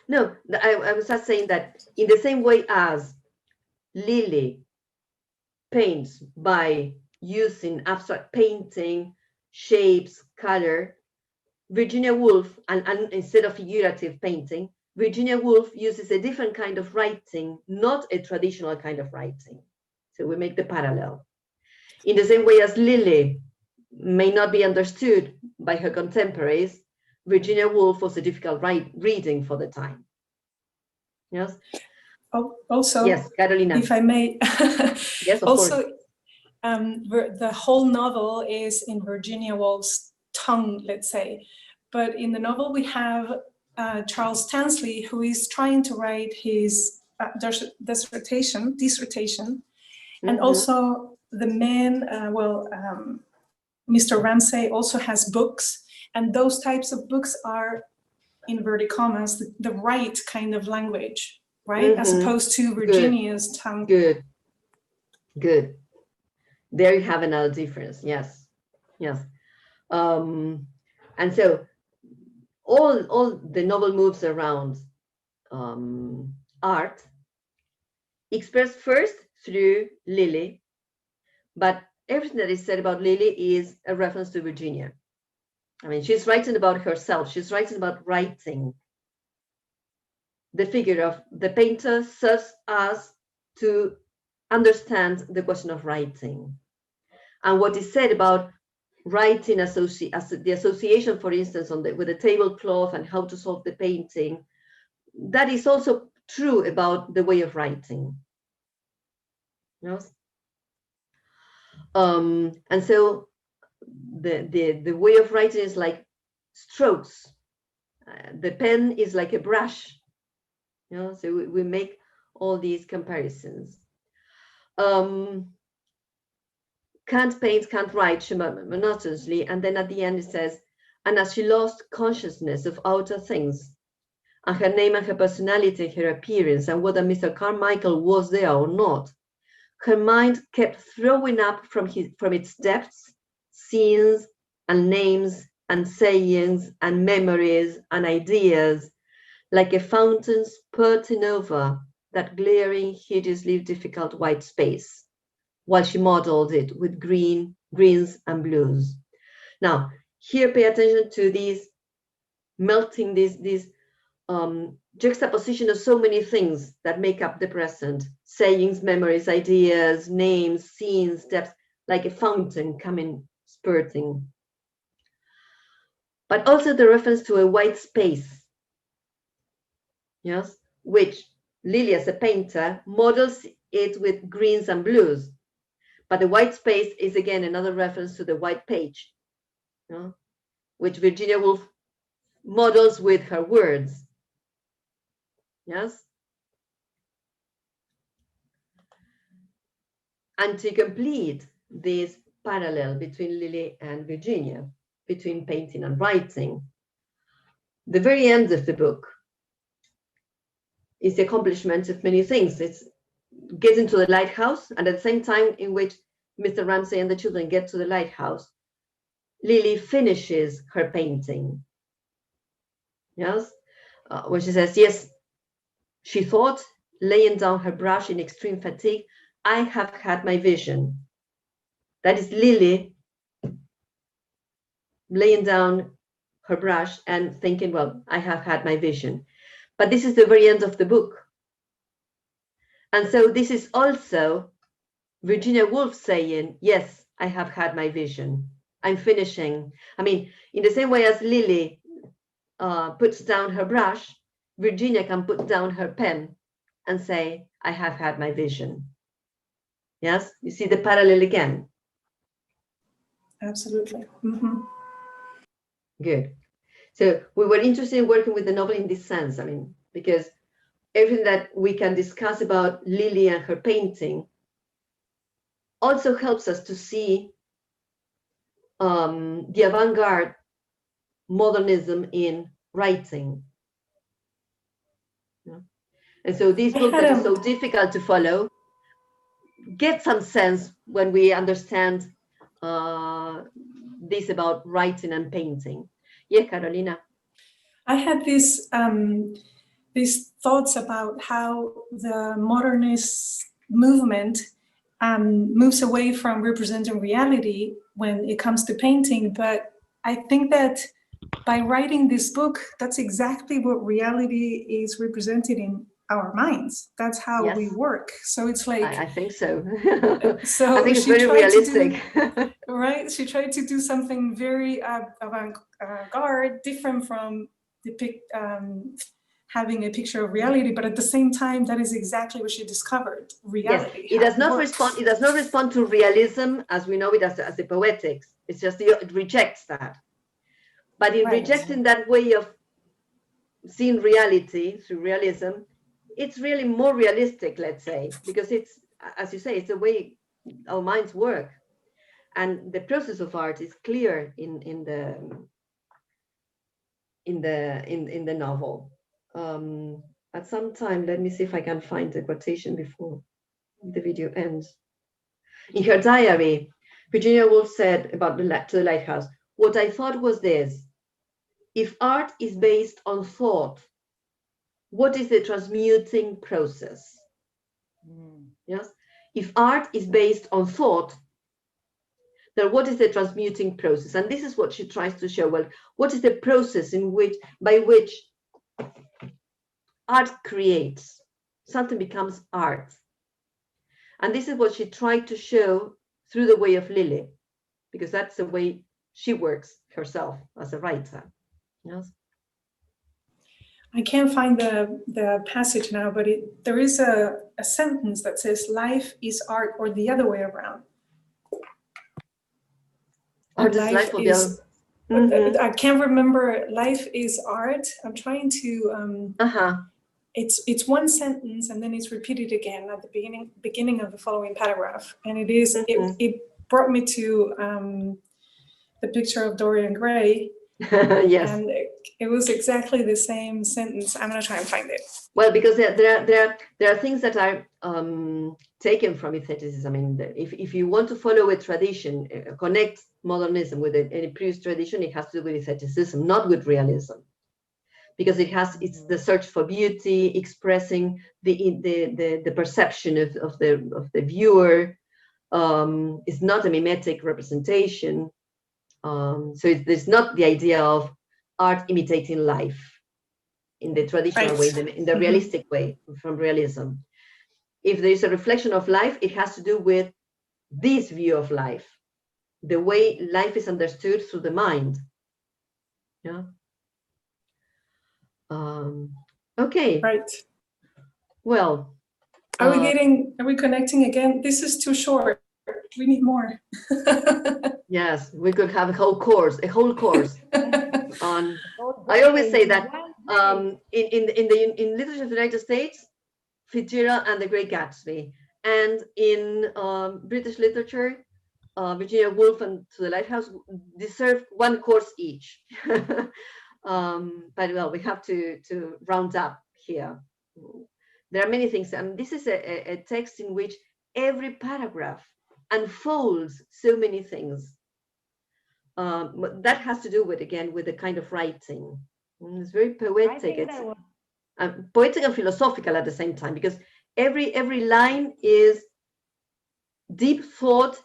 No, I was just saying that in the same way as Lily paints by using abstract painting, shapes, color, Virginia Woolf, and instead of figurative painting, Virginia Woolf uses a different kind of writing, not a traditional kind of writing. So we make the parallel. In the same way as Lily may not be understood by her contemporaries, Virginia Woolf was a difficult reading for the time. Yes? Oh, also, yes, Carolina. If I may, yes, of also, course. The whole novel is in Virginia Woolf's tongue, let's say. But in the novel, we have Charles Tansley, who is trying to write his dissertation, and also the man, Mr. Ramsay also has books, and those types of books are, in inverted commas, the right kind of language, right? As opposed to Virginia's tongue. Good. There you have another difference. Yes. And so all the novel moves around art, expressed first through Lily, but everything that is said about Lily is a reference to Virginia. I mean, she's writing about herself. She's writing about writing. The figure of the painter serves us to understand the question of writing. And what is said about writing, the association, for instance, with the tablecloth and how to solve the painting, that is also true about the way of writing. Yes? And so the way of writing is like strokes. The pen is like a brush. You know, so we make all these comparisons. Can't paint, can't write, she monotonously, and then at the end it says, and as she lost consciousness of outer things, and her name and her personality, her appearance, and whether Mr. Carmichael was there or not, her mind kept throwing up from its depths scenes and names and sayings and memories and ideas, like a fountain spurting over that glaring, hideously difficult white space, while she modeled it with greens and blues. Now, here pay attention to these melting, this juxtaposition of so many things that make up the present: sayings, memories, ideas, names, scenes, depths, like a fountain coming, spurting. But also the reference to a white space, yes, which Lily, as a painter, models it with greens and blues. But the white space is again another reference to the white page, you know, which Virginia Woolf models with her words. Yes. And to complete this parallel between Lily and Virginia, between painting and writing, the very end of the book is the accomplishment of many things. It's getting to the lighthouse, and at the same time in which Mr. Ramsay and the children get to the lighthouse, Lily finishes her painting. Yes, when she says, yes, she thought, laying down her brush in extreme fatigue, I have had my vision. That is Lily laying down her brush and thinking, well, I have had my vision. But this is the very end of the book. And so this is also Virginia Woolf saying, yes, I have had my vision. I'm finishing. I mean, in the same way as Lily puts down her brush, Virginia can put down her pen and say, I have had my vision. Yes, you see the parallel again. Absolutely. Mm-hmm. Good. So we were interested in working with the novel in this sense. I mean, because everything that we can discuss about Lily and her painting also helps us to see the avant-garde modernism in writing. Yeah. And so this book that is so difficult to follow gets some sense when we understand this about writing and painting. Yeah, Carolina. I had these thoughts about how the modernist movement moves away from representing reality when it comes to painting, but I think that by writing this book, that's exactly what reality is represented in our minds. That's how we work. So it's like I think so. So I think it's very realistic. Right? She tried to do something very avant-garde, different from having a picture of reality, but at the same time, that is exactly what she discovered. Reality. Yes, it does not respond. It does not respond to realism as we know it as the poetics. It's just it rejects that. But in rejecting that way of seeing reality through realism, it's really more realistic, let's say, because it's, as you say, it's the way our minds work, and the process of art is clear in the novel. At some time, let me see if I can find the quotation before the video ends. In her diary, Virginia Woolf said about to the lighthouse, "What I thought was this: if art is based on thought, what is the transmuting process?" Yes, if art is based on thought, then what is the transmuting process? And this is what she tries to show. Well, what is the process by which art creates? Something becomes art. And this is what she tried to show through the way of Lily, because that's the way she works herself as a writer. Yes. I can't find the passage now, but there is a sentence that says life is art, or the other way around. Art is life, or the other. I can't remember. Life is art. I'm trying to. It's one sentence, and then it's repeated again at the beginning of the following paragraph, and it is it brought me to the picture of Dorian Gray. Yes. And it was exactly the same sentence. I'm going to try and find it. Well, because there are things that are taken from aestheticism. I mean, if you want to follow a tradition, connect modernism with any previous tradition, it has to do with aestheticism, not with realism, because it's the search for beauty, expressing the perception of the viewer. It's not a mimetic representation. So there's not the idea of art imitating life in the traditional way, in the realistic way, from realism. If there is a reflection of life, it has to do with this view of life, the way life is understood through the mind. Yeah. Okay. Right. Well. Are we connecting again? This is too short. We need more. Yes, we could have a whole course on. I always say that in literature of the United States, Fitzgerald and the Great Gatsby, and in British literature, Virginia Woolf and To the Lighthouse deserve one course each. But well, we have to round up here. There are many things, and this is a text in which every paragraph unfolds so many things. That has to do with the kind of writing. It's very poetic. It's poetic and philosophical at the same time, because every line is deep thought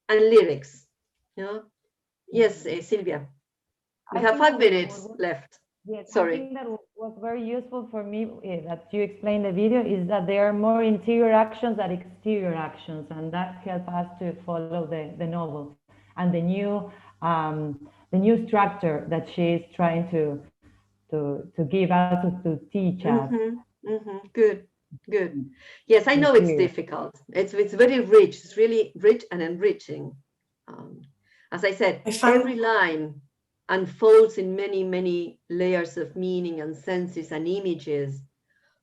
and lyrics. You know? Yes, Sylvia. We have 5 minutes left. Yes, sorry. I think that was very useful for me that you explained the video is that there are more interior actions than exterior actions, and that helps us to follow the novel and the new the new structure that she is trying to give us, to teach us. Good, good. Yes, I know it's difficult. It's very rich. It's really rich and enriching. As I said, every line unfolds in many, many layers of meaning and senses and images.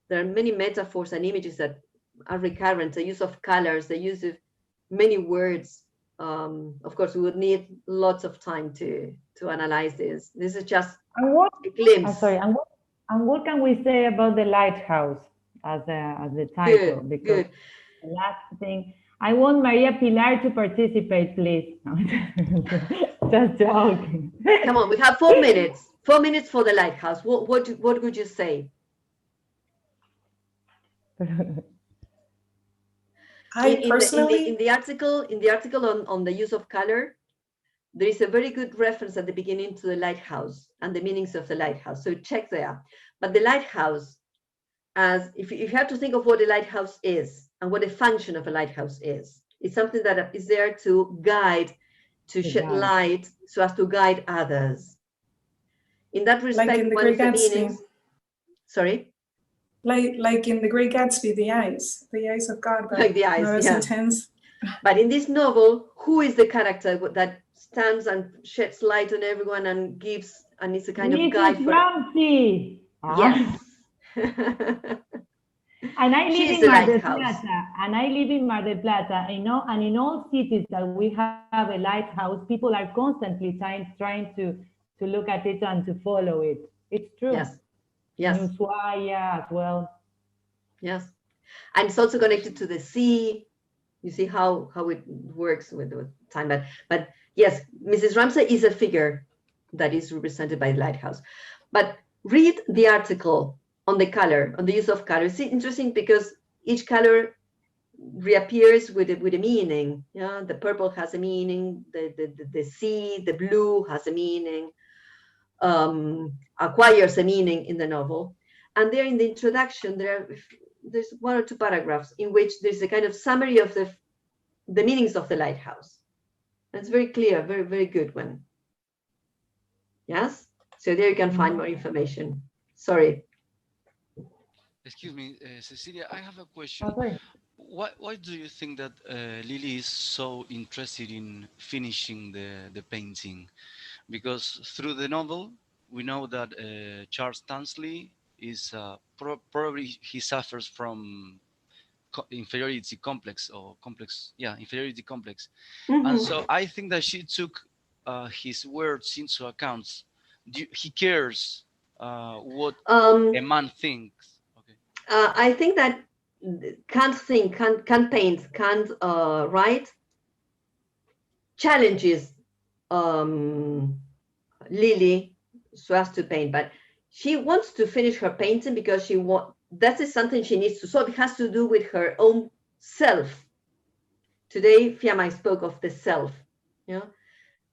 There are many metaphors and images that are recurrent, the use of colors, the use of many words. Of course, we would need lots of time to analyze this. This is just a glimpse. And what can we say about the lighthouse as the title? Good, because good. The last thing, I want Maria Pilar to participate, please. Just joking. Come on, we have 4 minutes. 4 minutes for the lighthouse. What would you say? In the article on the use of color, there is a very good reference at the beginning to the lighthouse and the meanings of the lighthouse. So check there. But the lighthouse, as if you have to think of what a lighthouse is and what a function of a lighthouse is, it's something that is there to guide, to shed light, so as to guide others. In that respect, like in the one Great of the Gatsby. meanings. Sorry. Like in the Great Gatsby, the eyes of God, but like the eyes, not as intense. But in this novel, who is the character that stands and sheds light on everyone and gives, and is a kind of guide for Ramsey. Yes. And I live in Mar del Plata, and I live in Mar del Plata, you know, and in all cities that we have a lighthouse, people are constantly trying to look at it and to follow it. It's true. Yes. Yes. In Ushuaia as well. Yes. And it's also connected to the sea. You see how it works with time. But yes, Mrs. Ramsay is a figure that is represented by the lighthouse. But read the article on the color, on the use of color. It's interesting because each color reappears with a meaning. Yeah, the purple has a meaning, the sea, the blue has a meaning, acquires a meaning in the novel. And there in the introduction, there's 1 or 2 paragraphs in which there's a kind of summary of the meanings of the lighthouse. It's very clear, very, very good one. Yes? So there you can find more information. Sorry. Excuse me, Cecilia, I have a question. Okay. Why do you think that Lily is so interested in finishing the painting? Because through the novel, we know that Charles Tansley is probably he suffers from inferiority complex inferiority complex. And so I think that she took his words into account. He cares what a man thinks. I think that can't think, can't paint, can't write, challenges Lily so as to paint, but she wants to finish her painting because that is something she needs to solve. It has to do with her own self. Today, Fiamma spoke of the self, yeah,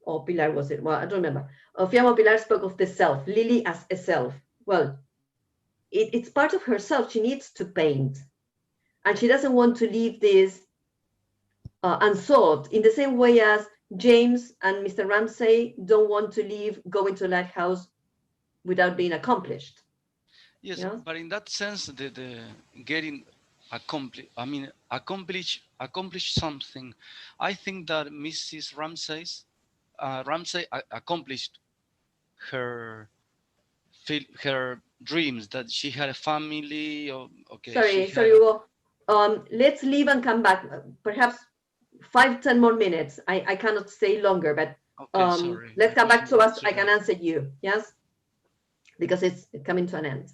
or Pilar was it? Well, I don't remember. Fiamma Pilar spoke of the self, Lily as a self. Well, it's part of herself. She needs to paint, and she doesn't want to leave this unsolved. In the same way as James and Mr. Ramsay don't want to go into a lighthouse without being accomplished. Yes, yeah? But in that sense, the getting accomplish something. I think that Mrs. Ramsay accomplished her dreams, that she had a family. Sorry, Hugo. Let's leave and come back. Perhaps 5-10 more minutes. I cannot stay longer, but let's come back to us. I can answer you. Yes, because it's coming to an end.